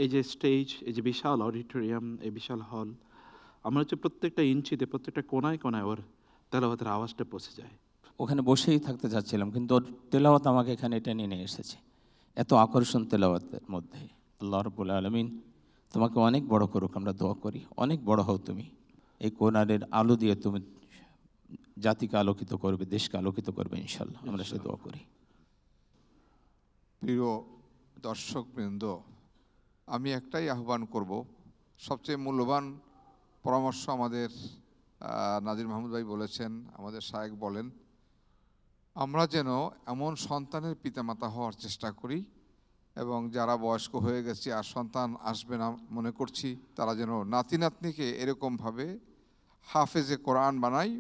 এই যে স্টেজ, এই যে বিশাল অডিটোরিয়াম, এই বিশাল হল, আমরা হচ্ছে প্রত্যেকটা ইঞ্চিতে, প্রত্যেকটা কোনায় কোনায় ওর তেলাওয়াতের আওয়াজটা পৌঁছে যায়। ওখানে বসেই থাকতে চাচ্ছিলাম, কিন্তু ওর তেলাওয়াত আমাকে এখানে টেনে নিয়ে এসেছে, এত আকর্ষণ তেলাওয়াতের মধ্যে। আল্লাহ রাব্বুল আলামিন তোমাকে অনেক বড় করুক, আমরা দোয়া করি, অনেক বড় হও তুমি। এই কোরআনের আলো দিয়ে তুমি জাতিকে আলোকিত করবে, দেশকে আলোকিত করবে ইনশাল্লাহ, আমরা সে দোয়া করি। প্রিয় দর্শকবৃন্দ, আমি একটাই আহ্বান করব, সবচেয়ে মূল্যবান পরামর্শ আমাদের নাজির মাহমুদ ভাই বলেছেন, আমাদের শায়েখ বলেন, আমরা যেন এমন সন্তানের পিতামাতা হওয়ার চেষ্টা করি এবং যারা বয়স্ক হয়ে গেছে আর সন্তান আসবে না মনে করছি, তারা যেন নাতি নাতনিকে এরকমভাবে হাফেজে কোরআন বানাই,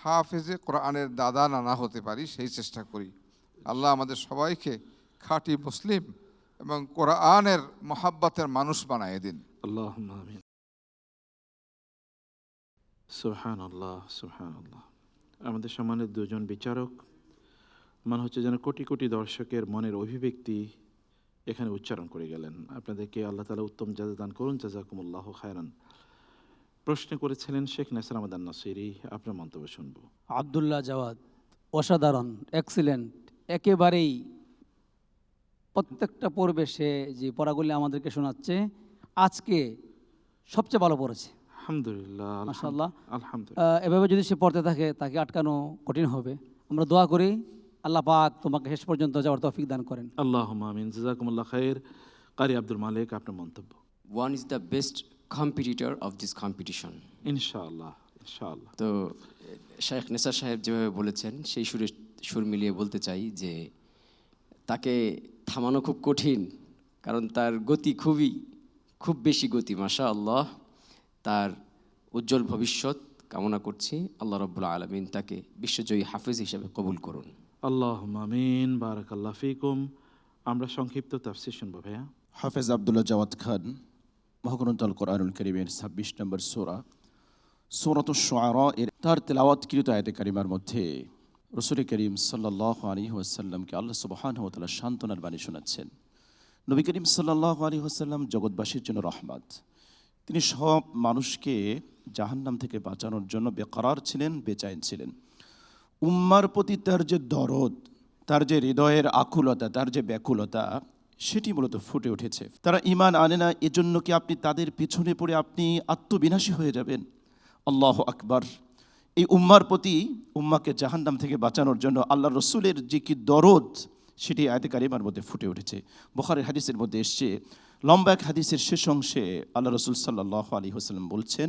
হাফেজে কোরআনের দাদা নানা হতে পারি, সেই চেষ্টা করি। আল্লাহ আমাদের সবাইকে খাঁটি মুসলিম এবং কোরআনের মহাব্বতের মানুষ বানায় দিন। আল্লাহুম্মা আমিন। সুবহানাল্লাহ, সুবহানাল্লাহ। আমাদের সম্মানিত দুজন বিচারক, মনে হচ্ছে যেন কোটি কোটি দর্শকের মনের অভিব্যক্তি এখানে উচ্চারণ করে গেলেন। আপনাদেরকে আল্লাহ তাআলা উত্তম জাযা দান করুন, জাযাকুমুল্লাহু খায়রান। প্রশ্ন করেছিলেন শেখ নাসির আহমদ আন-নাসিরি, আপনার মন্তব্য শুনবো। আব্দুল্লাহ জাওয়াদ, অসাধারণ, এক্সিলেন্ট, একেবারেই প্রত্যেকটা পর্বে সে যে পড়াগুলি আমাদেরকে শোনাচ্ছে আজকে সবচেয়ে ভালো পড়েছে, আলহামদুলিল্লাহ, মাশাআল্লাহ। আলহামদুলিল্লাহ। এভাবে যদি সে পড়তে থাকে তাকে আটকানো কঠিন হবে। আমরা দোয়া করি আল্লাহ পাক তোমাকে শেষ পর্যন্ত যাওয়ার তৌফিক দান করেন। আল্লাহুম্মা আমিন। জাযাকুমুল্লাহ খায়র। কারি আব্দুল মালিক, আপনার মন্তব্য। One is the best competitor of this competition. ইনশাআল্লাহ, ইনশাআল্লাহ। তো শেখ নেসার সাহেব যেভাবে বলেছেন সেই সুর মিলিয়ে বলতে চাই যে তাকে থামানো খুব কঠিন, কারণ তার গতি খুব বেশি গতি, মাশাআল্লাহ। তার উজ্জ্বল ভবিষ্যৎ কামনা করছি, আল্লাহ রাব্বুল আলামিন তাকে বিশ্বজয়ী হাফেজ হিসেবে কবুল করুন। আল্লাহুম্মা আমিন। বারাকাল্লাহু ফিকুম। আমরা সংক্ষিপ্ত তাফসীর শুনবো ভাইয়া। হাফেজ আব্দুল্লাহ জাওয়াদ খান, মহাগ্রন্থ আল কোরআনুল কারীমের 26 নম্বর সূরা সূরাতুশ শুআরা এর তার তেলাওয়াতকৃত আয়াতে কারিমার মধ্যে রাসূল করিম সাল্লাল্লাহু আলাইহি ওয়াসাল্লামকে আল্লাহ সুবহানাহু ওয়া তাআলা সান্ত্বনার বাণী শোনাচ্ছেন। নবী করিম সাল্লাল্লাহু আলাইহি ওয়াসাল্লাম জগৎবাসীর জন্য রহমত, তিনি সব মানুষকে জাহান্নাম থেকে বাঁচানোর জন্য বেকরার ছিলেন, বেচাইন ছিলেন। উম্মার প্রতি তার যে দরদ, তার যে হৃদয়ের আকুলতা, তার যে ব্যাকুলতা, সেটি মূলত ফুটে উঠেছে। তারা ঈমান আনে না, এজন্য কি আপনি তাদের পিছনে পড়ে আপনি আত্মবিনাশী হয়ে যাবেন? আল্লাহু আকবার। এই উম্মার প্রতি, উম্মাকে জাহান্নাম থেকে বাঁচানোর জন্য আল্লাহ রসুলের যে কি দরদ, সেটি আয়াতে কারিমার মধ্যে ফুটে উঠেছে। বুখারীর হাদিসের মধ্যে এসছে, লম্বা এক হাদিসের শেষ অংশে আল্লাহ রসুল সাল্লাল্লাহু আলাইহি ওয়াসাল্লাম বলছেন,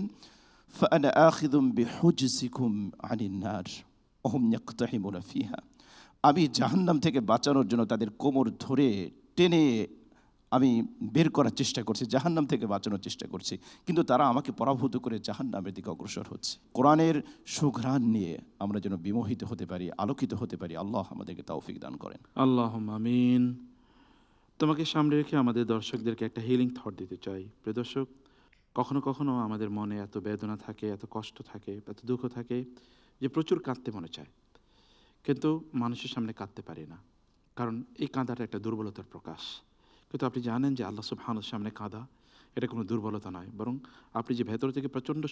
ফাআনা আখিযুম বিহুজসিকুম আনিন নার ওয়া হুম ইয়াকতাহিমুনা ফিহা। আমি জাহান্নাম থেকে বাঁচানোর জন্য তাদের কোমর ধরে টেনে আমি বের করার চেষ্টা করছি, জাহান্নাম থেকে বাঁচানোর চেষ্টা করছি, কিন্তু তারা আমাকে পরাভূত করে জাহান্নামের দিকে অগ্রসর হচ্ছে। কোরআনের সুঘ্রাণ নিয়ে আমরা যেন বিমোহিত হতে পারি, আলোকিত হতে পারি। আল্লাহ আমাদেরকে তৌফিক দান করেন। আল্লাহুম্মা আমিন। তোমাকে সামনে রেখে আমাদের দর্শকদেরকে একটা হিলিং থট দিতে চাই। প্রিয় দর্শক, কখনো কখনো আমাদের মনে এত বেদনা থাকে, এত কষ্ট থাকে, এত দুঃখ থাকে যে প্রচুর কাঁদতে মনে চায়, কিন্তু মানুষের সামনে কাঁদতে পারি না, কারণ এই কাঁদাটা একটা দুর্বলতার প্রকাশ। কিন্তু আপনি জানেন যে আল্লাহ সুবহানাহুর সামনে কাঁদা এটা কোনো দুর্বলতা নয়, বরং আপনি যে ভেতর থেকে প্রচণ্ড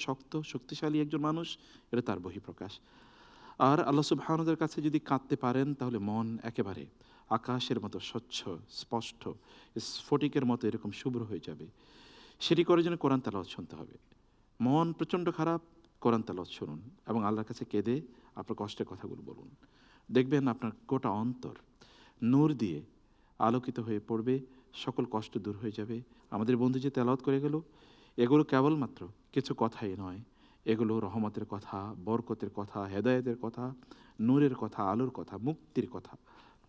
শক্তিশালী একজন মানুষ, এটা তার বহিঃপ্রকাশ। আর আল্লাহ সুবহানাহুর কাছে যদি কাঁদতে পারেন তাহলে মন একেবারে আকাশের মতো স্বচ্ছ, স্পষ্ট, স্ফটিকের মতো এরকম শুভ্র হয়ে যাবে। সেটি করার জন্য কোরআন তেলাওয়াত শুনতে হবে। মন প্রচণ্ড খারাপ, কোরআন তেলাওয়াত শুনুন এবং আল্লাহর কাছে কেঁদে আপনার কষ্টের কথাগুলো বলুন। দেখবেন আপনার গোটা অন্তর নূর দিয়ে আলোকিত হয়ে পড়বে, সকল কষ্ট দূর হয়ে যাবে। আমাদের বন্ধু যে তেলাওয়াত করে গেল, এগুলো কেবলমাত্র কিছু কথাই নয়, এগুলো রহমতের কথা, বরকতের কথা, হেদায়েতের কথা, নূরের কথা, আলোর কথা, মুক্তির কথা।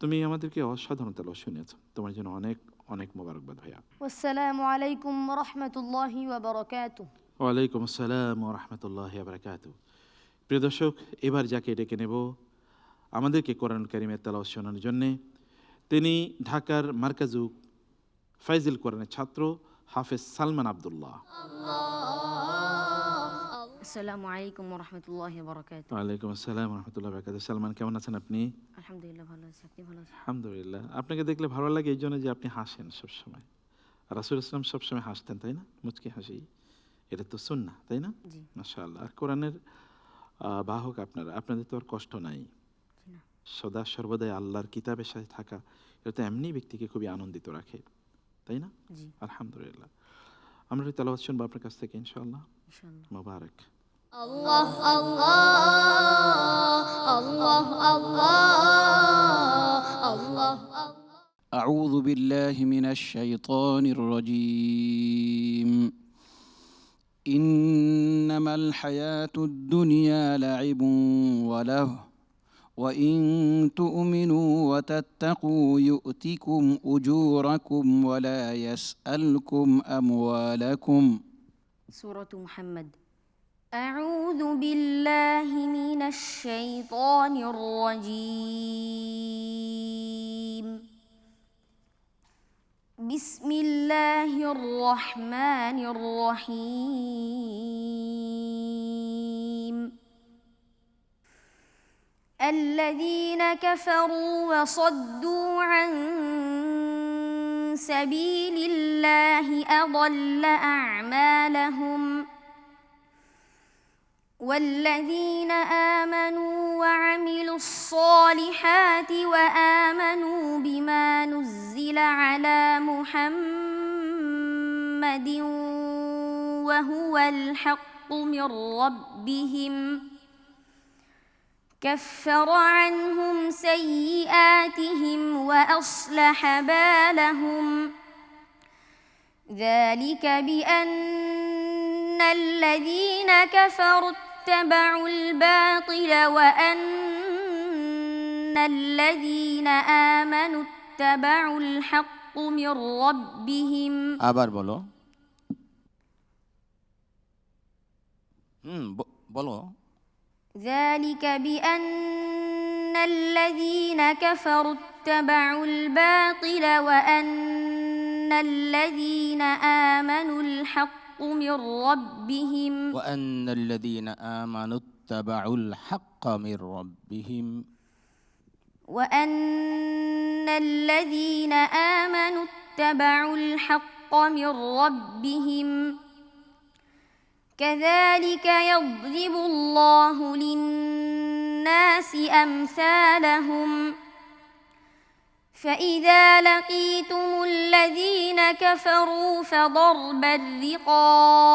তুমি আমাদেরকে অসাধারণ তেলাওয়াত শুনিয়েছ, তোমার জন্য অনেক অনেক মোবারকবাদ ভাইয়া। আসসালামু আলাইকুম ওয়া রাহমাতুল্লাহি ওয়া বারাকাতুহু। ওয়ালাইকুম আসসালাম ওয়া রাহমাতুল্লাহি ওয়া বারাকাতুহু। প্রিয় দর্শক, এবার যাকে ডেকে নেব আমাদেরকে কোরআন কারীমের তেলাওয়াত শোনানোর জন্যে, তিনি ঢাকার মার্কাজু ফাইজুল কোরআনের ছাত্র হাফেজ সালমান আব্দুল্লাহ। আসসালামু আলাইকুম ওয়া রাহমাতুল্লাহি ওয়া বারাকাতুহু। ওয়ালাইকুম আসসালাম ওয়া রাহমাতুল্লাহি ওয়া বারাকাতুহু। সালমান, কেমন আছেন আপনি? আলহামদুলিল্লাহ ভালো আছি, আপনি ভালো আছেন? আলহামদুলিল্লাহ। আপনাকে দেখলে ভালো লাগে এই জন্য যে আপনি হাসেন সবসময়। রাসূল ইসলাম সবসময় হাসতেন, তাই না? মুচকি হাসি, এটা তো সুন্নাহ, তাই না? মাশাআল্লাহ। আর কোরআনের বাহক আপনারা, আপনাদের তো আর কষ্ট নাই। সদা সর্বদাই আল্লাহর কিতাবের সাথে থাকা, এটা তো এমনি ব্যক্তিকে খুবই আনন্দিত রাখে, তাই না? আলহামদুলিল্লাহ। আমরা তেলাওয়াত শুনবো আপনার কাছ থেকে ইনশাআল্লাহ। মুবারক। আল্লাহ আল্লাহ আল্লাহ আল্লাহ আল্লাহ। أعوذ بالله من الشيطان الرجيم. إنما الحياة الدنيا لعب وله وإن تؤمنوا وتتقوا يؤتكم أجوركم ولا يسألكم أموالكم. سورة محمد. أعوذ بالله من الشيطان الرجيم. بسم الله الرحمن الرحيم. الذين كفروا وصدوا عن سبيل الله أضل أعمالهم. والذين آمنوا وعملوا الصالحات وآمنوا بما نزل على محمد وهو الحق من ربهم كفر عنهم سيئاتهم وأصلح بالهم. ذلك بأن الذين كفروا اتبعوا الباطل وأن الذين آمنوا اتبعوا الحق من ربهم. আবার বলো। বলো। ذلك بأن الذين كفروا اتبعوا الباطل وأن الذين آمنوا الحق من ربهم. وأن الذين آمنوا اتبعوا الحق من ربهم. وأن الذين آمنوا اتبعوا الحق من ربهم. كذلك يضرب الله للناس أمثالهم. فإذا لقيتم الذين كفروا فضرب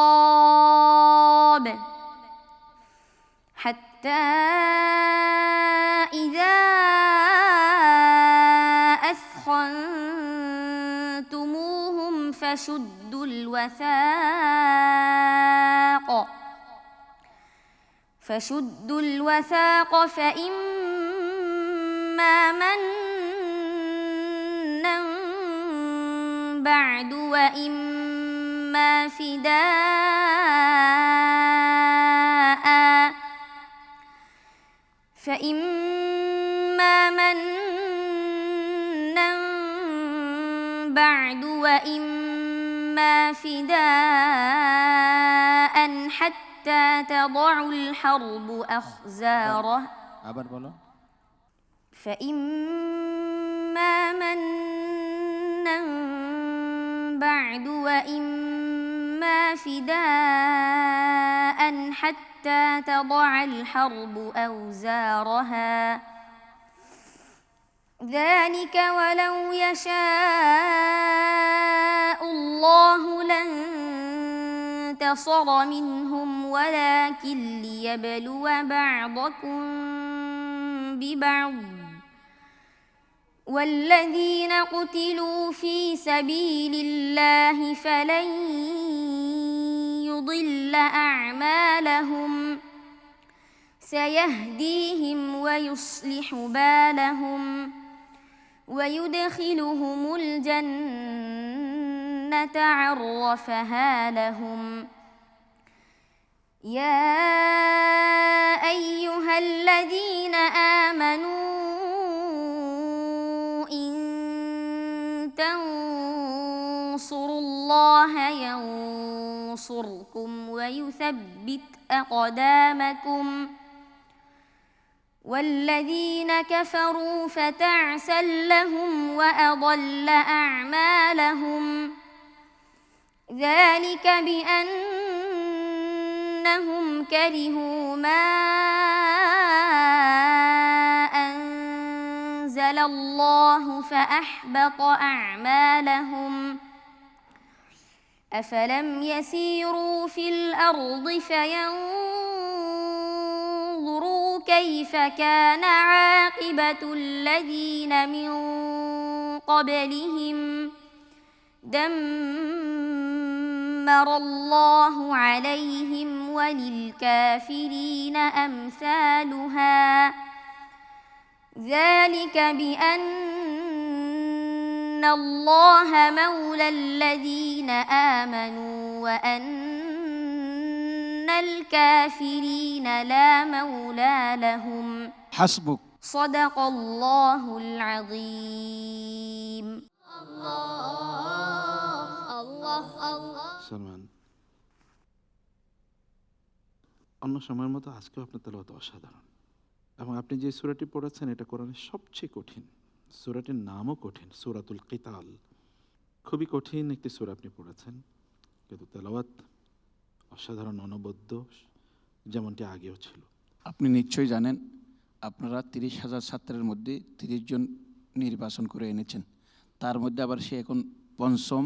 الرقاب حتى إذا أثخنتموهم فشدوا الوثاق فإما منا بعد وإما فداء فإما منا بعد وإما فداء حتى تضع الحرب أخزارها. فإما منا بعد وإما فداء حتى تضع الحرب أوزارها. ذلك ولو يشاء الله لانتصر منهم ولكن ليبلو بعضكم ببعض والذين قتلوا في سبيل الله فلن يضل أعمالهم سيهديهم ويصلح بالهم ويدخلهم الجنة عرفها لهم يا أيها الذين آمنوا إن تنصروا الله ينصركم ويثبت أقدامكم والذين كفروا فتعسا لهم وأضل أعمالهم ذلك بأنهم كرهوا ما أنزل الله فأحبط أعمالهم أفلم يسيروا في الأرض فينظروا كيف كان عاقبة الذين من قبلهم دمر الله عليهم وللكافرين أمثالها ذلك بأن الله مولى الذين آمنوا وأن الكافرين لا مولى لهم حسبك صدق الله العظيم সালমান, অন্য সময়ের মতো আজকেও আপনার তেলাওয়াত অসাধারণ, এবং আপনি যে সূরাটি পড়েছেন এটা কোরআনের সবচেয়ে কঠিন সূরাটির নামও কঠিন, সূরাতুল কিতাল। খুবই কঠিন একটি সূরা আপনি পড়েছেন, কিন্তু তেলাওয়াত অসাধারণ, অনবদ্য, যেমনটি আগেও ছিল। আপনি নিশ্চয়ই জানেন আপনারা 30,000 ছাত্রের মধ্যে 30 জন নির্বাচন করে এনেছেন, তার মধ্যে আবার সে এখন 5ম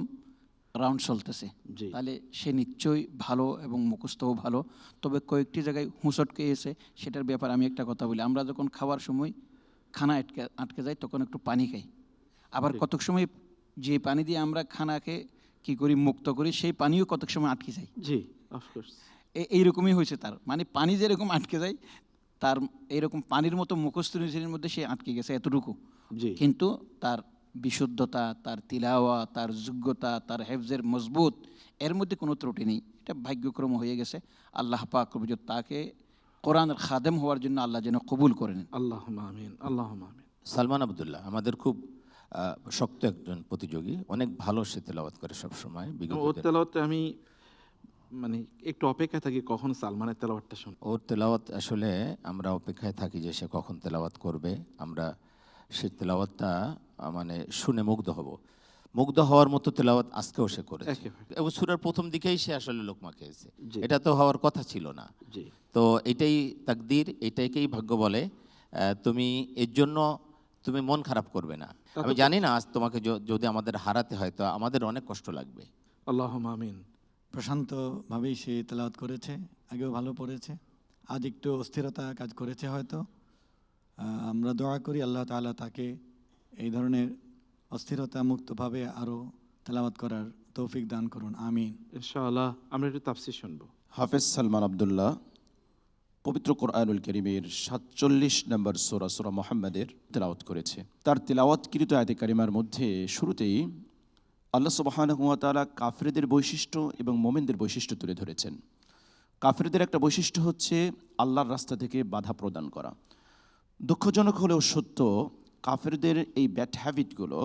রাউন্ড চলতেছে, তাহলে সে নিশ্চয়ই ভালো এবং মুখস্থও ভালো। তবে কয়েকটি জায়গায় হুঁচটকে এসে, সেটার ব্যাপারে আমি একটা কথা বলি। আমরা যখন খাওয়ার সময় খানা আটকে যায় তখন একটু পানি খাই, আবার কতক সময় যে পানি দিয়ে আমরা খানাকে কি করি মুক্ত করি সেই পানিও কতক সময় আটকে যায়। জি, অফকোর্স এইরকমই হয়েছে তার, মানে পানি যেরকম আটকে যায় তার এইরকম পানির মতো মুখস্থ নিজের মধ্যে সে আটকে গেছে এতটুকু, কিন্তু তার বিশুদ্ধতা, তার তিলাওয়া, তার যোগ্যতা, তার হেফজের মজবুত, এর মধ্যে কোনো ত্রুটি নেই। এটা ভাগ্যক্রম হয়ে গেছে। আল্লাহ পাক তাকে কোরআনের খাদেম হওয়ার জন্য আল্লাহ যেন কবুল করেন। আল্লাহুম্মা আমিন, আল্লাহুম্মা আমিন। সালমান আব্দুল্লাহ আমাদের খুব শক্ত একজন প্রতিযোগী, অনেক ভালো সে তেলাওয়াত করে সবসময়। ওর তেলাওয়াতে আমি মানে একটু অপেক্ষায় থাকি কখন সালমানের তেলাওয়াতটা শুনব। ওর তেলাওয়াত আসলে আমরা অপেক্ষায় থাকি যে সে কখন তেলাওয়াত করবে, আমরা সেই তেলাওয়াতটা মানে শুনে মুগ্ধ হব। মুগ্ধ হওয়ার মতো তেলাওয়াত আজকেও সে করেছে, এবং সূরার প্রথম দিকেই সে আসলে লোকমা খেয়েছে, এটা তো হওয়ার কথা ছিল না। তো এটাই তাকদীর, এটাকেই ভাগ্য বলে। তুমি এর জন্য তুমি মন খারাপ করবে না। আমি জানি না আজ তোমাকে যদি আমাদের হারাতে হয় তো আমাদের অনেক কষ্ট লাগবে। আল্লাহুম্মা আমিন। প্রশান্তভাবেই সে তেলাওয়াত করেছে, আগেও ভালো পড়েছে, আজ একটু অস্থিরতা কাজ করেছে হয়তো। আমরা দোয়া করি আল্লাহ তাআলা তাকে এই ধরনের অস্থিরতা মুক্তভাবে আরও তেলাওয়াত করার তৌফিক দান করুন, আমিন। ইনশাআল্লাহ আমরা একটু তাফসীর শুনব। হাফেজ সালমান আব্দুল্লাহ পবিত্র কোরআনুল কারীমের 47 নম্বর সূরা সূরা মুহাম্মাদের তেলাওয়াত করেছে। তার তেলাওয়াতকৃত আয়াতে কারিমার মধ্যে শুরুতেই আল্লাহ সুবহানাহু ওয়া তাআলা কাফেরদের বৈশিষ্ট্য এবং মুমিনদের বৈশিষ্ট্য তুলে ধরেছেন। কাফেরদের একটা বৈশিষ্ট্য হচ্ছে আল্লাহর রাস্তা থেকে বাধা প্রদান করা। দুঃখজনক হলেও সত্য, কাফেরদের এই ব্যাড হ্যাবিটগুলো,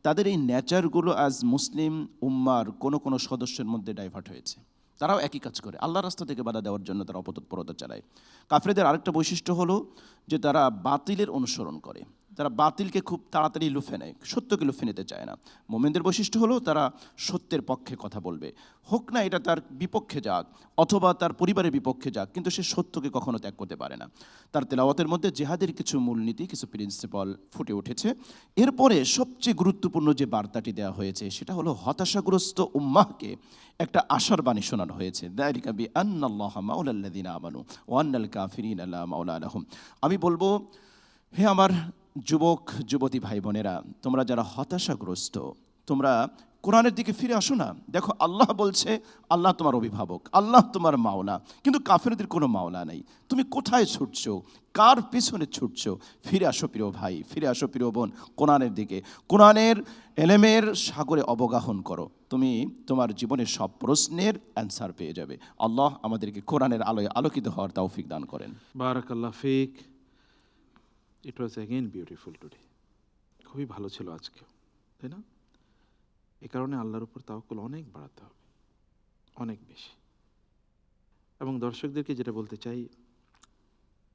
তাদের এই নেচারগুলো আজ মুসলিম উম্মার কোনো সদস্যের মধ্যে ডাইভার্ট হয়েছে। তারাও একই কাজ করে, আল্লাহর রাস্তা থেকে বাধা দেওয়ার জন্য তারা অপতৎপরতা চালায়। কাফেরদের আরেকটা বৈশিষ্ট্য হলো যে তারা বাতিলের অনুসরণ করে, যারা বাতিলকে খুব তাড়াতাড়ি লুফে নেয়, সত্যকে লুফে নিতে চায় না। মোমেনদের বৈশিষ্ট্য হলো তারা সত্যের পক্ষে কথা বলবে, হোক না এটা তার বিপক্ষে যাক অথবা তার পরিবারের বিপক্ষে যাক, কিন্তু সে সত্যকে কখনো ত্যাগ করতে পারে না। তার তেলাওয়াতের মধ্যে জেহাদের কিছু মূলনীতি, কিছু প্রিন্সিপাল ফুটে উঠেছে। এরপরে সবচেয়ে গুরুত্বপূর্ণ যে বার্তাটি দেওয়া হয়েছে সেটা হলো হতাশাগ্রস্ত উম্মাহকে একটা আশার বাণী শোনানো হয়েছে। যালিকা বিআন্নাল্লাহা মাওলাল্লাযিনা আমানু ওয়া আন্নাল কাফিরিনা লা মাওলা লাহুম। আমি বলবো, হে আমার যুবক যুবতী ভাই বোনেরা, তোমরা যারা হতাশাগ্রস্ত, তোমরা কোরআনের দিকে ফিরে আসো না। দেখো আল্লাহ বলছে আল্লাহ তোমার অভিভাবক, আল্লাহ তোমার মাওলা, কিন্তু কাফেরদের কোনো মাওলা নেই। তুমি কোথায় ছুটছো, কার পিছনে ছুটছো? ফিরে আসো প্রিয় ভাই, ফিরে আসো প্রিয় বোন কোরআনের দিকে। কোরআনের এলেমের সাগরে অবগাহন করো, তুমি তোমার জীবনের সব প্রশ্নের অ্যান্সার পেয়ে যাবে। আল্লাহ আমাদেরকে কোরআনের আলোয় আলোকিত হওয়ার তৌফিক দান করেন। বারাকাল্লাহ ফিক। ইট ওয়াজ অ্যাগেন বিউটিফুল টুডে। খুবই ভালো ছিল আজকেও, তাই না? এ কারণে আল্লাহর উপর তাওয়াক্কুল অনেক বাড়াতে হবে, অনেক বেশি। এবং দর্শকদেরকে যেটা বলতে চাই,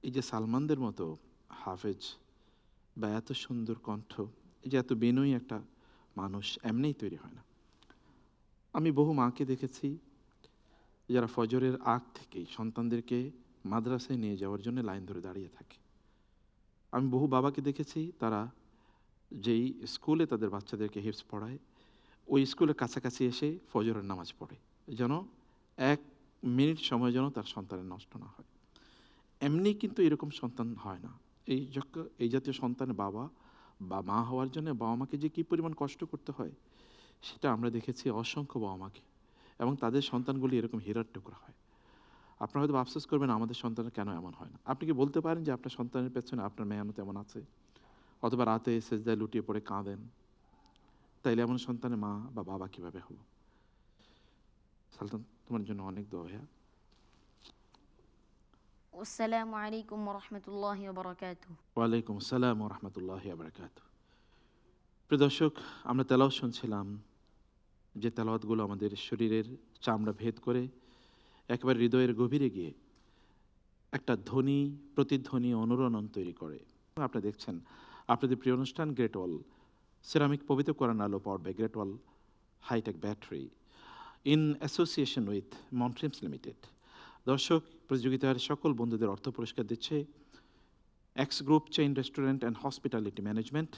এই যে সালমানদের মতো হাফেজ বা এত সুন্দর কণ্ঠ, এই যে এত বিনয়ী একটা মানুষ এমনিই তৈরি হয় না। আমি বহু মাকে দেখেছি যারা ফজরের আগ থেকেই সন্তানদেরকে মাদ্রাসায় নিয়ে যাওয়ার জন্য লাইন ধরে দাঁড়িয়ে থাকে। আমি বহু বাবাকে দেখেছি তারা যেই স্কুলে তাদের বাচ্চাদেরকে হিফজ পড়ায়, ওই স্কুলের কাছাকাছি এসে ফজরের নামাজ পড়ে, যেন 1 মিনিট সময় যেন তার সন্তানের নষ্ট না হয়। এমনি কিন্তু এরকম সন্তান হয় না। এই জাতীয় সন্তানের বাবা বা মা হওয়ার জন্য বাবা মাকে যে কী পরিমাণ কষ্ট করতে হয় সেটা আমরা দেখেছি অসংখ্য বাবা মাকে, এবং তাদের সন্তানগুলি এরকম হীরার টুকরা হয়। আপনারা হয়তো আফসোস করবেন আমাদের সন্তানের কেন এমন হয় না। আপনি কি বলতে পারেন যে আপনার সন্তানের পেছনে আপনার মেহনত এমন আছে? অথবা রাতে সেজদায় লুটিয়ে পড়ে কাঁদেন, তাইলে এমন সন্তানের মা বা বাবা কিভাবে হলো? সালতান, তোমার জন্য অনেক দোয়া ভাইয়া। আসসালামু আলাইকুম ওয়া রাহমাতুল্লাহি ওয়া বারাকাতুহু। ওয়ালাইকুম আসসালাম ওয়া রাহমাতুল্লাহি ওয়া বারাকাতুহু। প্রিয় দর্শক, আমরা তেলাওয়াত শুনছিলাম, যে তেলাওয়াতগুলো আমাদের শরীরের চামড়া ভেদ করে একেবারে হৃদয়ের গভীরে গিয়ে একটা ধ্বনি, প্রতিধ্বনি, অনুরণন তৈরি করে। আপনারা দেখছেন আপনাদের প্রিয় অনুষ্ঠান গ্রেট ওয়াল সিরামিক পবিত্র কোরআন আলো powered by great wall hitech battery in association with Montrims limited. দর্শক, প্রতিযোগিতার সকল বন্ধুদের অর্থ পুরস্কার দিচ্ছে X group chain restaurant and hospitality management,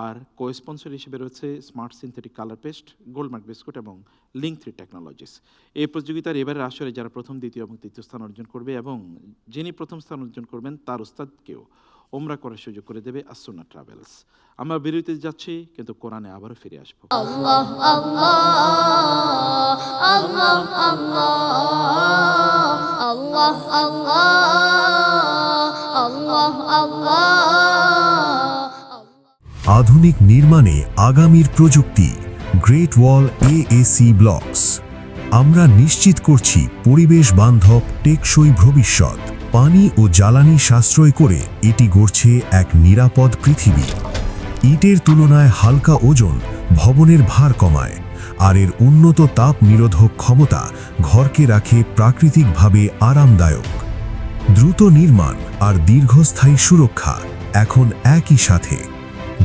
আর কো-স্পন্সর হিসেবে রয়েছে smart synthetic colour paste, Goldmark biscuit এবং লিঙ্ক 3 টেকনোলজিস। এই প্রতিযোগিতার এবারের আসরে যারা প্রথম, দ্বিতীয় এবং তৃতীয় স্থান অর্জন করবে এবং যিনি প্রথম স্থান অর্জন করবেন তার উস্তাদকেও ওমরা করার সুযোগ করে দেবে আসুন্নাহ ট্রাভেলস। আমরা বিরতিতে যাচ্ছি, কিন্তু কোরআনে আবারও ফিরে আসবো। আল্লাহ আল্লাহ আল্লাহ আল্লাহ আল্লাহ আল্লাহ আল্লাহ। আধুনিক নির্মাণে আগামীর প্রযুক্তি, গ্রেট ওয়াল এএসি ব্লকস। আমরা নিশ্চিত করছি পরিবেশ বান্ধব টেকসই ভবিষ্যৎ। পানি ও জ্বালানি সাশ্রয় করে এটি গড়ছে এক নিরাপদ পৃথিবী। ইটের তুলনায় হালকা ওজন ভবনের ভার কমায়, আর এর উন্নত তাপ নিরোধক ক্ষমতা ঘরকে রাখে প্রাকৃতিকভাবে আরামদায়ক। দ্রুত নির্মাণ আর দীর্ঘস্থায়ী সুরক্ষা এখন একই সাথে।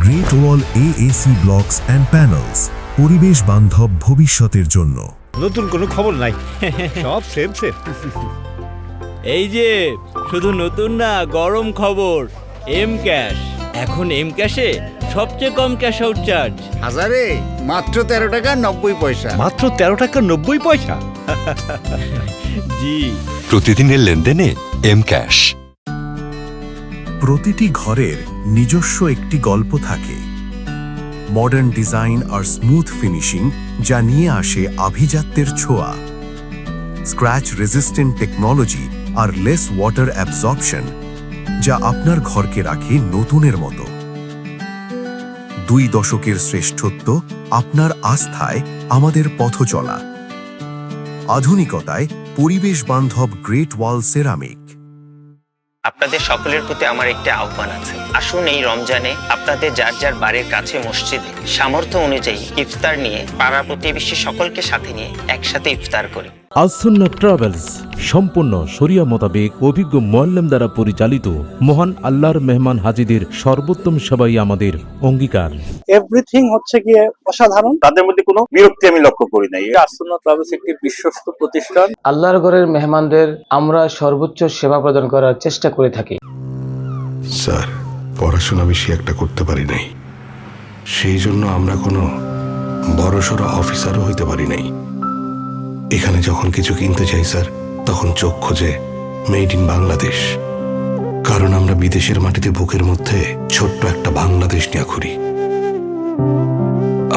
Great wall AAC blocks and panels, পরিবেশ বান্ধব ভবিষ্যতের জন্য। নতুন কোনো খবর নাই, সব সেম সেম। এই যে শুধু নতুন না, গরম খবর, এম ক্যাশ। এখন এম ক্যাশে সবচেয়ে কম ক্যাশ আউট চার্জ। হাজারে মাত্র 13 টাকা 90 পয়সা। মাত্র 13 টাকা 90 পয়সা। জি, প্রতিদিনের লেনদেনে এম ক্যাশ। প্রতিটি ঘরের নিজস্ব একটি গল্প থাকে। মডার্ন ডিজাইন আর স্মুথ ফিনিশিং যা নিয়ে আসে আভিজাত্যের ছোঁয়া। স্ক্র্যাচ রেজিস্ট্যান্ট টেকনোলজি আর লেস ওয়াটার অ্যাবজর্পশন যা আপনার ঘরকে রাখে নতুনের মতো। 2 দশকের শ্রেষ্ঠত্ব, আপনার আস্থায় আমাদের পথ চলা। আধুনিকতায় পরিবেশ বান্ধব গ্রেট ওয়াল সেরামিক। আপনাদের সকলের প্রতি আমার একটি আহ্বান আছে। আসুন এই রমজানে আপনাদের যার যার বাড়ির কাছে মসজিদে সামর্থ্য অনুযায়ী ইফতার নিয়ে পাড়া প্রতিবেশী সকলকে সাথে নিয়ে একসাথে ইফতার করি। আসুন্নাহ ট্রাভেলস সম্পূর্ণ শরিয়া মোতাবেক অভিজ্ঞ মুআল্লিম দ্বারা পরিচালিত মহান আল্লাহর মেহমান হাজীদের সর্বোত্তম সেবাই আমাদের অঙ্গীকার। এভরিথিং হচ্ছে গিয়ে অসাধারণ, তাদের মধ্যে কোনো বিরক্তি আমি লক্ষ্য করি নাই। আসুন্নাহ ট্রাভেলস একটি বিশ্বস্ত প্রতিষ্ঠান। আল্লাহর ঘরের মেহমানদের আমরা সর্বোচ্চ সেবা প্রদান করার চেষ্টা করে থাকি। স্যার, পড়াশোনা বেশি একটা করতে পারি নাই, সেই জন্য আমরা কোনো বড়সড় অফিসারও হইতে পারি নাই। এখানে যখন কিছু কিনতে চাই স্যার, তখন চোখ খোঁজে মেড ইন বাংলাদেশ, কারণ আমরা বিদেশের মাটিতে বুকের মধ্যে ছোট্ট একটা বাংলাদেশ নিয়ে ঘুরি।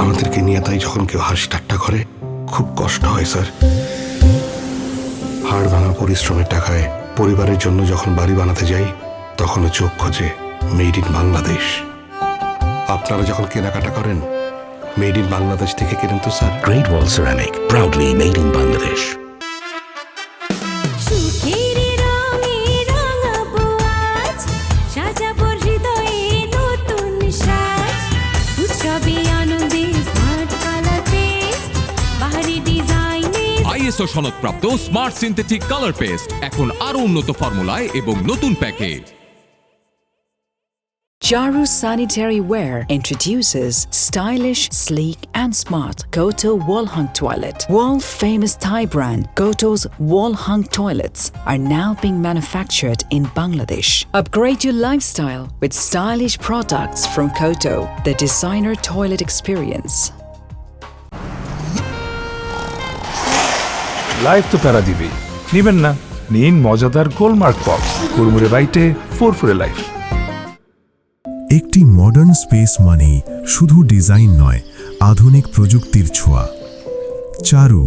আমাদেরকে নিয়ে তাই যখন কেউ হাসি ঠাট্টা করে খুব কষ্ট হয় স্যার। হাড় ভাঙা পরিশ্রমের টাকায় পরিবারের জন্য যখন বাড়ি বানাতে যাই, তখনও চোখ খোঁজে মেড ইন বাংলাদেশ। আপনারা যখন কেনাকাটা করেন, মেড ইন বাংলাদেশ থেকে কেনেন তো sir. Great wall ceramic, proudly made in Bangladesh. ISO সনদপ্রাপ্ত স্মার্ট সিনথেটিক কালার পেস্ট এখন আরো উন্নত ফর্মুলায় এবং নতুন package. Charu Sanitary Ware introduces stylish, sleek and smart Goto Wall Hung Toilet. World famous Thai brand Goto's Wall Hung Toilets are now being manufactured in Bangladesh. Upgrade your lifestyle with stylish products from Goto, the designer toilet experience. Life তো প্যারা দিবেই, নিবেন না? নিন মজাদার গোলমার্ক pops, কুড়মুড়ে বাইটে ফুরফুরে life. একটি modern space মানেই শুধু ডিজাইন নয়, আধুনিক প্রযুক্তির ছোঁয়া। চারু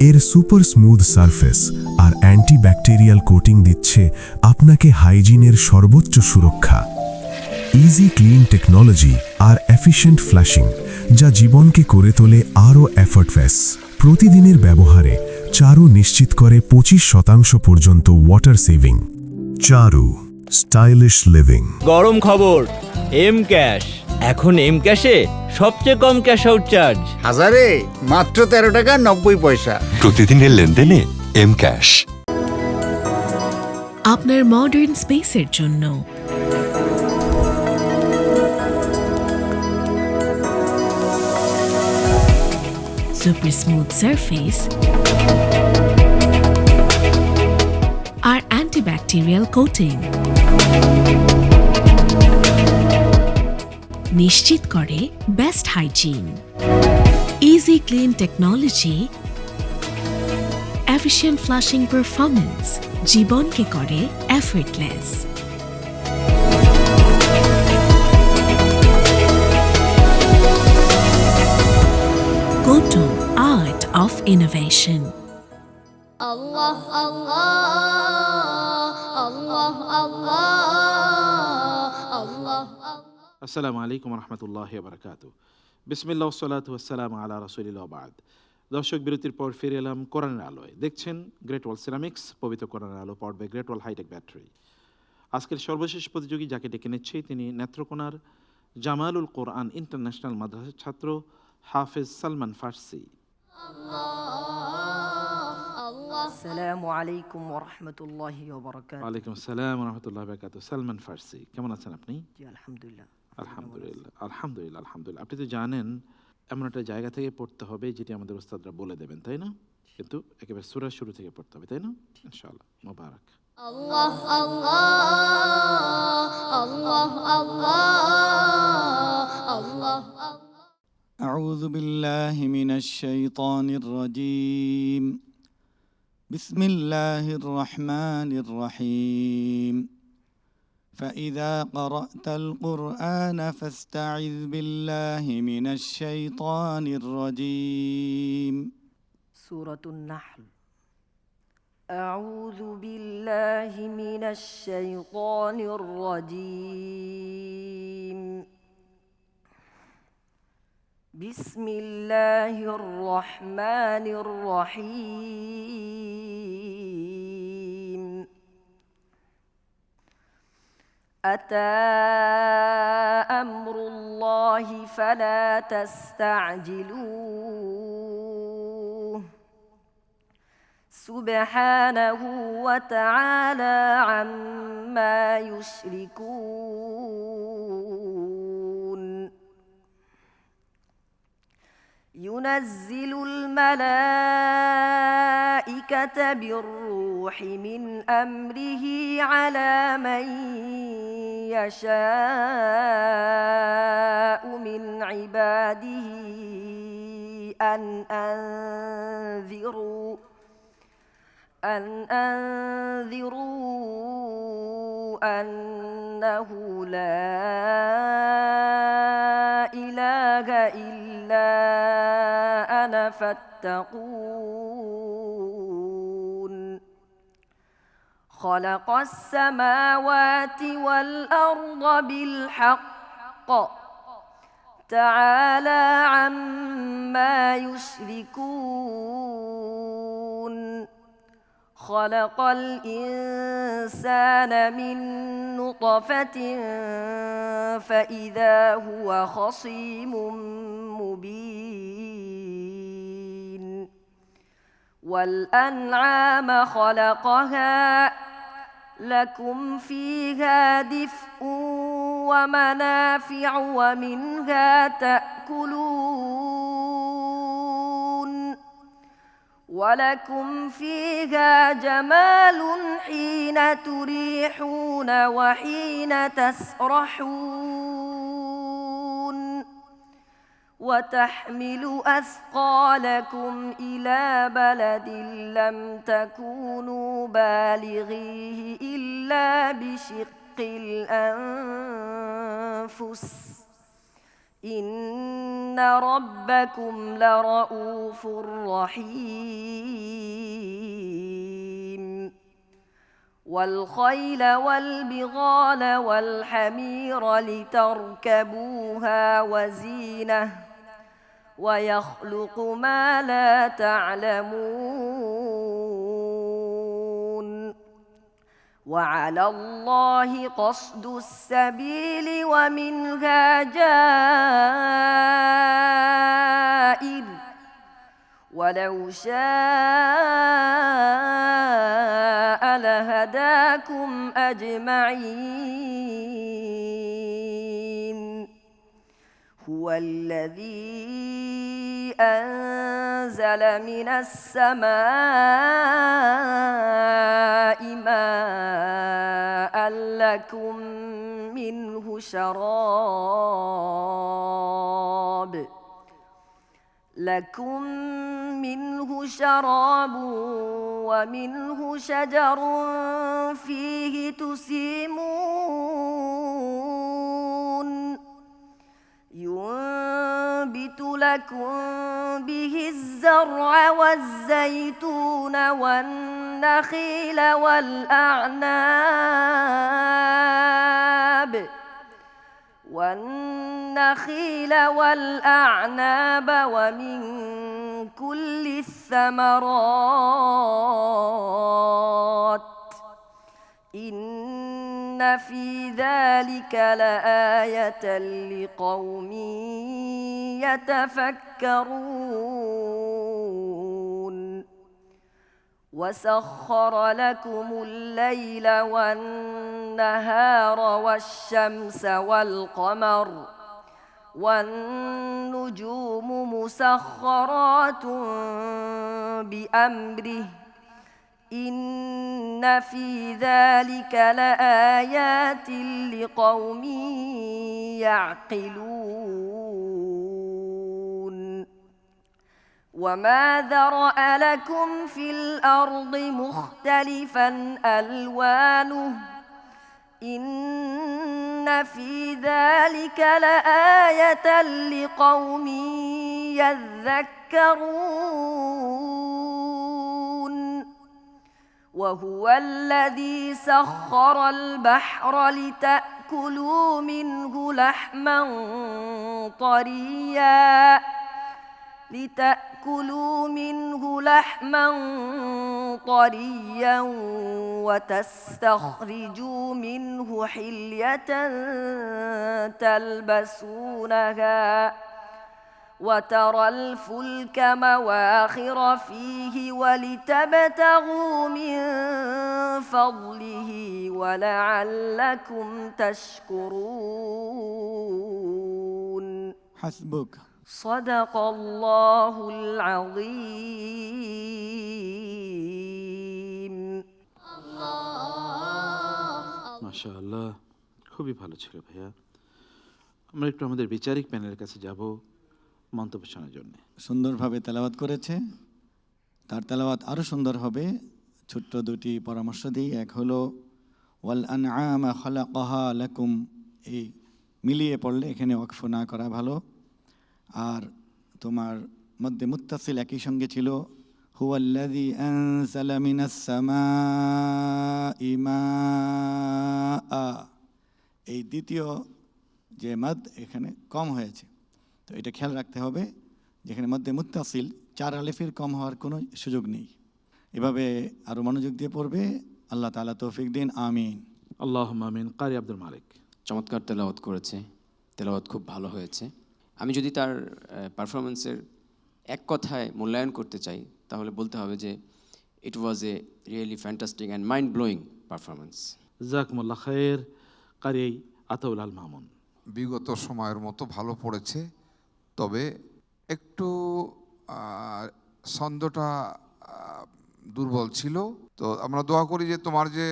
এর সুপার স্মুথ সারফেস আর অ্যান্টিব্যাকটেরিয়াল কোটিং দিচ্ছে আপনাকে হাইজিনের সর্বোচ্চ সুরক্ষা। ইজি ক্লিন টেকনোলজি আর এফিশিয়েন্ট ফ্ল্যাশিং, যা জীবনকে করে তোলে আরও এফর্টলেস। প্রতিদিনের ব্যবহারে চারু নিশ্চিত করে 25% পর্যন্ত ওয়াটার সেভিং। চারু স্টাইলিশ লিভিং। গরম খবর, এম ক্যাশ। এখন এম ক্যাশে সবচেয়ে কম ক্যাশ আউট চার্জ। হাজারে মাত্র 13 টাকা 90 পয়সা। প্রতিদিনের লেনদেনে এম ক্যাশ। আপনার মডার্ন স্পেসের জন্য সুপার স্মুথ সারফেস আর অ্যান্টিব্যাকটেরিয়াল কোটিং নিশ্চিত করে best hygiene. Easy clean technology, efficient flushing performance জীবনকে করে এফর্টলেস। Goto, art of innovation. Allah, Allah, Allah, Allah, Allah. আসসালামু আলাইকুম রহমতুল্লাহি ওয়া বারাকাতুহু। বিসমিল্লাহ ওয়াসসালাতু ওয়াসসালামু আলা রাসূলিল্লাহ বাদ। দর্শক, বিরতির পর ফিরে এলাম কোরআনের আলোয়। দেখছেন গ্রেট ওয়াল সিরামিক্স, পবিত্র কোরআনের আলো, powered by great wall hitech battery. আজকের সর্বশেষ প্রতিযোগী যাকে ডেকে নিচ্ছি, তিনি নেত্রকোনার জামালুল কোরআন ইন্টারন্যাশনাল মাদ্রাসার ছাত্র হাফেজ সালমান ফার্সি। আসসালামু আলাইকুম ওয়া রাহমাতুল্লাহি ওয়া বারাকাতুহু। ওয়ালাইকুম আসসালাম ওয়া রাহমাতুল্লাহি ওয়া বারাকাতুহু। সালমান ফার্সি, কেমন আছেন আপনি? জি আলহামদুলিল্লাহ। আলহামদুলিল্লাহ, আলহামদুলিল্লাহ, আলহামদুলিল্লাহ। আপনি তো জানেন এমন একটা জায়গা থেকে পড়তে হবে যেটি আমাদের ওস্তাদরা বলে দেবেন, তাই না? কিন্তু একেবারে সূরা শুরু থেকে পড়তে হবে, তাই না? ইনশাআল্লাহ। মোবারক। Allah, Allah, Allah, Allah, Allah. أعوذ بالله من الشيطان الرجيم. بسم الله الرحمن الرحيم. فإذا قرأت القرآن فاستعذ بالله من الشيطان الرجيم. سورة النحل. أعوذ بالله من الشيطان الرجيم. بسم الله الرحمن الرحيم. أتى أمر الله فلا تستعجلوه سبحانه وتعالى عما يشركون ينزل الملائكة بالروح من أمره على من يشاء من عباده أن أنذروا أنه لا إله إلا أنا فاتقون خلق السماوات والأرض بالحق تعالى عما يشركون خلق الإنسان من نطفة فإذا هو خصيم مبين والأنعام خلقها لكم فيها دفء ومنافع ومنها تأكلون ولكم فيها جمال حين تريحون وحين تسرحون وتحمل أثقالكم إلى بلد لم تكونوا بالغيه إلا بشق الأنفس إن ربكم لرؤوف رحيم والخيل والبغال والحمير لتركبوها وزينة ويخلق ما لا تعلمون وعلى الله قصد السبيل ومنها جائر ولو شاء لهداكم أجمعين هو الذي أنزل من السماء ماء لكم منه شراب ومنه شجر فيه تسيمون ينبت لكم به الزرع والزيتون والنخيل والأعناب ومن كل الثمرات إن في ذلك لآية لقوم يتفكرون وسخر لكم الليل والنهار والشمس والقمر والنجوم مسخرات بأمره إن في ذلك لآيات لقوم يعقلون وما ذرأ لكم في الأرض مختلفا ألوانه إن في ذلك لآية لقوم يذكرون وهو الذي سخر البحر لتأكلوا منه لحما طريا وتستخرجوا منه حلية وترى الفلك مواخر فيه ولتبتغوا من فضله ولعلكم تشكرون হাসবুক। صدق الله العظيم মাশাআল্লাহ, খুবই ভালো ছিল ভাইয়া। আমরা একটু আমাদের বিচারিক প্যানেলের কাছে যাব মন্তব্য শোনার জন্য। সুন্দরভাবে তেলাওয়াত করেছে, তার তেলাওয়াত আরও সুন্দর হবে। ছোট্ট দুটি পরামর্শ দিই। এক হলো ওয়াল আনআমা খালাকাহা লাকুম, এই মিলিয়ে পড়লে এখানে ওয়াকফ না করা ভালো। আর তোমার মধ্যে মুত্তাসিল একই সঙ্গে ছিল হুয়াল্লাযী আনজালা মিনাস সামাই মাআ, এই দ্বিতীয় যে মাদ এখানে কম হয়েছে, তো এটা খেয়াল রাখতে হবে। যেখানে মধ্যে মুত্তাসিল 4 আলিফের কম হওয়ার কোনো সুযোগ নেই। এভাবে আরও মনোযোগ দিয়ে পড়বে। আল্লাহ তাআলা তৌফিক দিন, আমিন। আল্লাহুম্মা আমিন। কারি আব্দুল মালিক। চমৎকার তেলাওয়াত করেছে, তেলাওয়াত খুব ভালো হয়েছে। আমি যদি তার পারফরমেন্সের এক কথায় মূল্যায়ন করতে চাই তাহলে বলতে হবে যে it was a really fantastic and mind blowing performance. জাযাকুমুল্লাহ খায়ের। কারি আতাউল আল মামুন। বিগত সময়ের মতো ভালো পড়েছে, তবে একটু ছন্দটা দুর্বল ছিল। তো আমরা দোয়া করি যে তোমার যে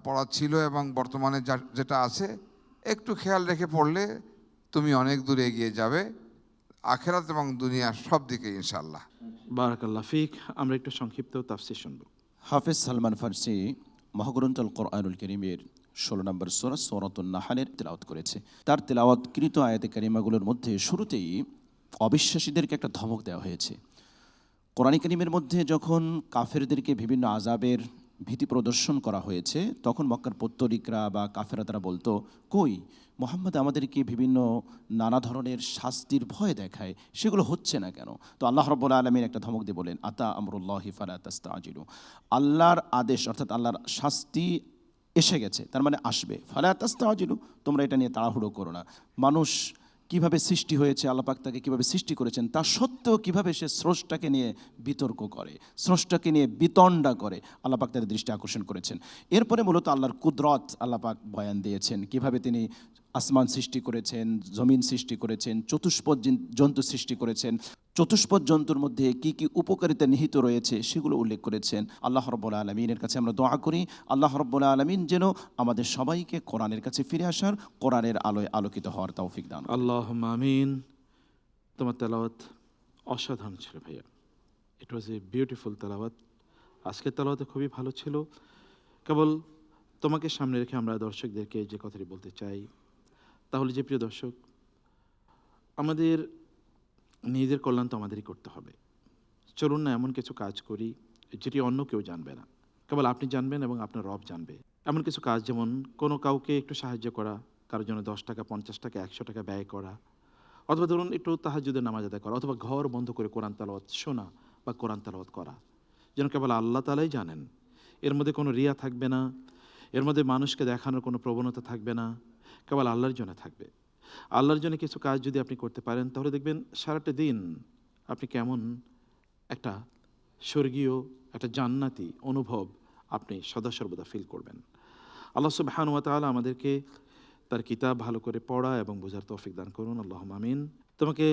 পড়া ছিল এবং বর্তমানে যেটা আছে একটু খেয়াল রেখে পড়লে তুমি অনেক দূরে এগিয়ে যাবে, আখিরাত এবং দুনিয়া সব দিকে ইনশাআল্লাহ। বারাকাল্লাহ ফিক। আমরা একটু সংক্ষিপ্ত তাফসীর শুনব। হাফেজ সালমান ফারসি মহাগ্রন্থ কোরআনুল কারীমের 16 নম্বর সূরা সূরাতুন নাহলের তেলাওয়াত করেছে। তার তেলাওয়াতকৃত আয়াতে কারিমাগুলোর মধ্যে শুরুতেই অবিশ্বাসীদেরকে একটা ধমক দেওয়া হয়েছে। কোরআন কারীমের মধ্যে যখন কাফেরদেরকে বিভিন্ন আযাবের ভীতি প্রদর্শন করা হয়েছে, তখন মক্কার পত্তরিকরা বা কাফেরা তারা বলতো, কই মুহাম্মদ আমাদেরকে বিভিন্ন নানা ধরনের শাস্তির ভয় দেখায়, সেগুলো হচ্ছে না কেন? তো আল্লাহ রাব্বুল আলামিন একটা ধমক দিয়ে বলেন, আতা আমরুল্লাহি ফালা তাস্তাজিলু, আল্লাহর আদেশ অর্থাৎ আল্লাহর শাস্তি এসে গেছে, তার মানে আসবে। ফালা তাস্তাজিলু, তোমরা এটা নিয়ে তাড়াহুড়ো করো না। মানুষ কিভাবে সৃষ্টি হয়েছে, আল্লাহ পাক তাকে কীভাবে সৃষ্টি করেছেন, তা সত্ত্বেও কীভাবে সে স্রষ্টাকে নিয়ে বিতর্ক করে, স্রষ্টাকে নিয়ে বিতণ্ডা করে, আল্লাহ পাক তাদের দৃষ্টি আকর্ষণ করেছেন। এরপরে মূলত আল্লাহর কুদরত আল্লাহ পাক বয়ান দিয়েছেন, কিভাবে তিনি আসমান সৃষ্টি করেছেন, জমিন সৃষ্টি করেছেন, চতুষ্পদ জন্তু সৃষ্টি করেছেন, চতুষ্পদ জন্তুর মধ্যে কি কি উপকারিতা নিহিত রয়েছে সেগুলো উল্লেখ করেছেন। আল্লাহ রাব্বুল আলামিনের কাছে আমরা দোয়া করি, আল্লাহ রাব্বুল আলামিন যেন আমাদের সবাইকে কোরআনের কাছে ফিরে আসার, কোরআনের আলোয় আলোকিত হওয়ার তৌফিক দান। আল্লাহুম্মা আমিন। তোমার তেলাওয়াত অসাধারণ ছিল ভাইয়া। ইট ওয়াজ এ বিউটিফুল তেলাওয়াত। আজকের তেলাওয়াত খুবই ভালো ছিল। কেবল তোমাকে সামনে রেখে আমরা দর্শকদেরকে যে কথাটি বলতে চাই, তাহলে যে প্রিয় দর্শক, আমাদের নিজেদের কল্যাণ তো আমাদেরই করতে হবে। চলুন না এমন কিছু কাজ করি যেটি অন্য কেউ জানবে না, কেবল আপনি জানবেন এবং আপনার রব জানবে। এমন কিছু কাজ, যেমন কোনো কাউকে একটু সাহায্য করা, কারোর জন্য 10 টাকা, 50 টাকা, 100 টাকা ব্যয় করা, অথবা ধরুন একটু তাহাজ্জুদের নামাজ আদায় করা, অথবা ঘর বন্ধ করে কোরআন তেলাওয়াত শোনা বা কোরআন তেলাওয়াত করা, যেন কেবল আল্লাহ তাআলাই জানেন। এর মধ্যে কোনো রিয়া থাকবে না, এর মধ্যে মানুষকে দেখানোর কোনো প্রবণতা থাকবে না, কেবল আল্লাহর জন্য থাকবে। আল্লাহর জন্য কিছু কাজ যদি আপনি করতে পারেন, তাহলে দেখবেন সারাটা দিন আপনি কেমন একটা স্বর্গীয়, একটা জান্নাতি অনুভব আপনি সদা সর্বদা ফিল করবেন। আল্লাহ সুবহানাহু ওয়া তাআলা আমাদেরকে তার কিতাব ভালো করে পড়া এবং বোঝার তৌফিক দান করুন। আল্লাহুম্মা আমিন। তোমাকে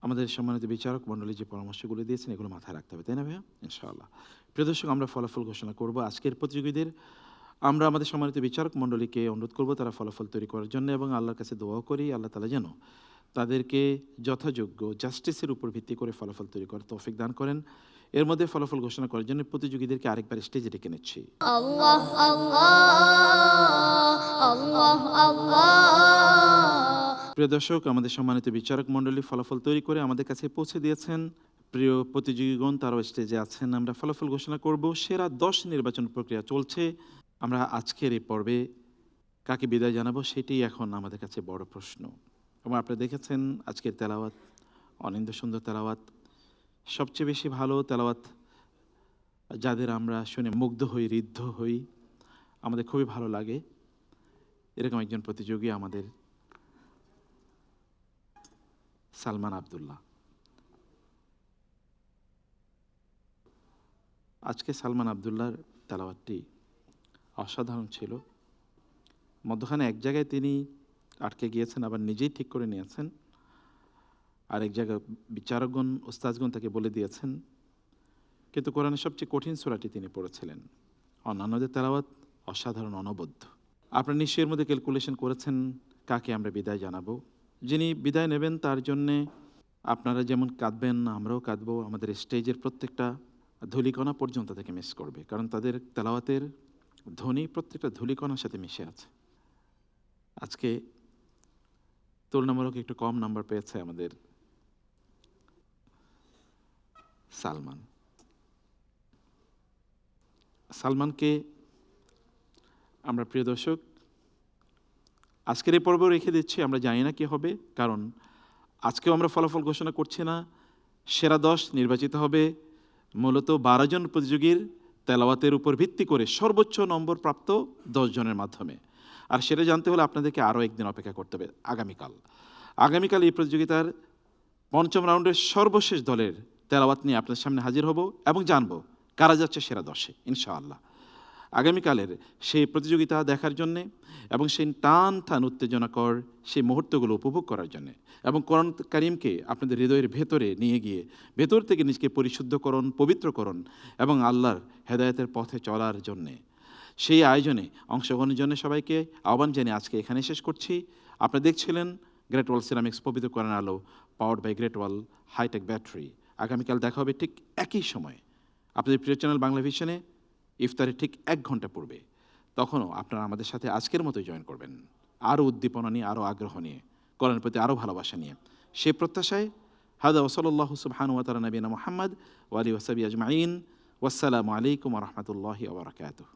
আমাদের সম্মানিত বিচারক মণ্ডলী যে পরামর্শগুলো দিয়েছেন, এগুলো মাথায় রাখতে হবে, তাই না ভাইয়া? ইনশাআল্লাহ। প্রিয় দর্শক, আমরা ফলাফল ঘোষণা করব। আজকের প্রতিযোগীদের আমরা আমাদের সম্মানিত বিচারক মণ্ডলীকে অনুরোধ করব তারা ফলাফল তৈরি করার জন্য, এবং আল্লাহর কাছে দোয়া করি আল্লাহ তাআলা যেন তাদেরকে যথাযোগ্য জাস্টিসের উপর ভিত্তি করে ফলাফল তৈরি করার তৌফিক দান করেন। এর মধ্যে ফলাফল ঘোষণা করার জন্য প্রতিযোগীদেরকে আরেকবার স্টেজে ডেকে নিচ্ছি। আল্লাহ আল্লাহ আল্লাহ আল্লাহ। প্রিয় দর্শক, আমাদের সম্মানিত বিচারক মণ্ডলী ফলাফল তৈরি করে আমাদের কাছে পৌঁছে দিয়েছেন। প্রিয় প্রতিযোগীগণ তারাও স্টেজে আছেন। আমরা ফলাফল ঘোষণা করব। সেরা 10 নির্বাচন প্রক্রিয়া চলছে। আমরা আজকের এই পর্বে কাকে বিদায় জানাবো সেটাই এখন আমাদের কাছে বড় প্রশ্ন। এবং আপনারা দেখেছেন আজকের তেলাওয়াত অনিন্দ সুন্দর তেলাওয়াত, সবচেয়ে বেশি ভালো তেলাওয়াত যাদের আমরা শুনে মুগ্ধ হই, ঋদ্ধ হই, আমাদের খুবই ভালো লাগে। এরকম একজন প্রতিযোগী আমাদের সালমান আবদুল্লাহ। আজকে সালমান আবদুল্লাহর তেলাওয়াতটি অসাধারণ ছিল। মধ্যখানে এক জায়গায় তিনি আটকে গিয়েছেন, আবার নিজেই ঠিক করে নিয়েছেন। আর এক জায়গায় বিচারকগণ, ওস্তাজগণ তাকে বলে দিয়েছেন। কিন্তু কোরআনের সবচেয়ে কঠিন সূরাটি তিনি পড়েছিলেন। অন্যান্যদের তেলাওয়াত অসাধারণ, অনবদ্য। আপনার নিশ্চয়ের মধ্যে ক্যালকুলেশন করেছেন কাকে আমরা বিদায় জানাবো। যিনি বিদায় নেবেন তার জন্যে আপনারা যেমন কাঁদবেন, আমরাও কাঁদবো। আমাদের স্টেজের প্রত্যেকটা ধূলিকণা পর্যন্ত তাকে মিস করবে, কারণ তাদের তেলাওয়াতের ধ্বনি প্রত্যেকটা ধূলিকণার সাথে মিশে আছে। আজকে তুলনামূলক একটু কম নাম্বার পেয়েছে আমাদের সালমানকে আমরা, প্রিয় দর্শক, আজকের এই পর্ব রেখে দিচ্ছি। আমরা জানি না কি হবে, কারণ আজকেও আমরা ফলাফল ঘোষণা করছি না। সেরা 10 নির্বাচিত হবে মূলত 12 জন প্রতিযোগীর তেলাওয়াতের উপর ভিত্তি করে সর্বোচ্চ নম্বর প্রাপ্ত 10 জনের মাধ্যমে। আর সেটা জানতে হলে আপনাদেরকে আরও একদিন অপেক্ষা করতে হবে। আগামীকাল এই প্রতিযোগিতার 5ম রাউন্ডের সর্বশেষ দলের তেলাওয়াত নিয়ে আপনাদের সামনে হাজির হব এবং জানবো কারা যাচ্ছে সেরা 10-এ ইনশাআল্লাহ। আগামীকালের সেই প্রতিযোগিতা দেখার জন্যে এবং সেই টান উত্তেজনাকর সেই মুহূর্তগুলো উপভোগ করার জন্যে এবং কোরআন কারীমকে আপনাদের হৃদয়ের ভেতরে নিয়ে গিয়ে ভেতর থেকে নিজকে পরিশুদ্ধকরণ, পবিত্রকরণ এবং আল্লাহর হেদায়েতের পথে চলার জন্যে সেই আয়োজনে অংশগ্রহণের জন্য সবাইকে আহ্বান জানিয়ে আজকে এখানে শেষ করছি। আপনারা দেখছিলেন গ্রেট ওয়াল সিরামিক্স পবিত্র কোরআন আলো, powered by great wall hitech battery. আগামীকাল দেখা হবে ঠিক একই সময় আপনাদের প্রিয় চ্যানেল বাংলা ভিশনে, ইফতারের ঠিক 1 ঘন্টা পূর্বে। তখনও আপনারা আমাদের সাথে আজকের মতোই জয়েন করবেন, আরও উদ্দীপনা নিয়ে, আরও আগ্রহ নিয়ে, কোরআনের প্রতি আরও ভালোবাসা নিয়ে। সেই প্রত্যাশায় হাদা ওয়াসাল্লাল্লাহু সুবহানাহু ওয়া তাআলা নবিনা মুহাম্মদ ওয়া আলিহি ওয়া সাহবিহি আজমাইন। ওয়াসসালামু আলাইকুম ওয়া রাহমাতুল্লাহি ওয়া বারাকাতুহু।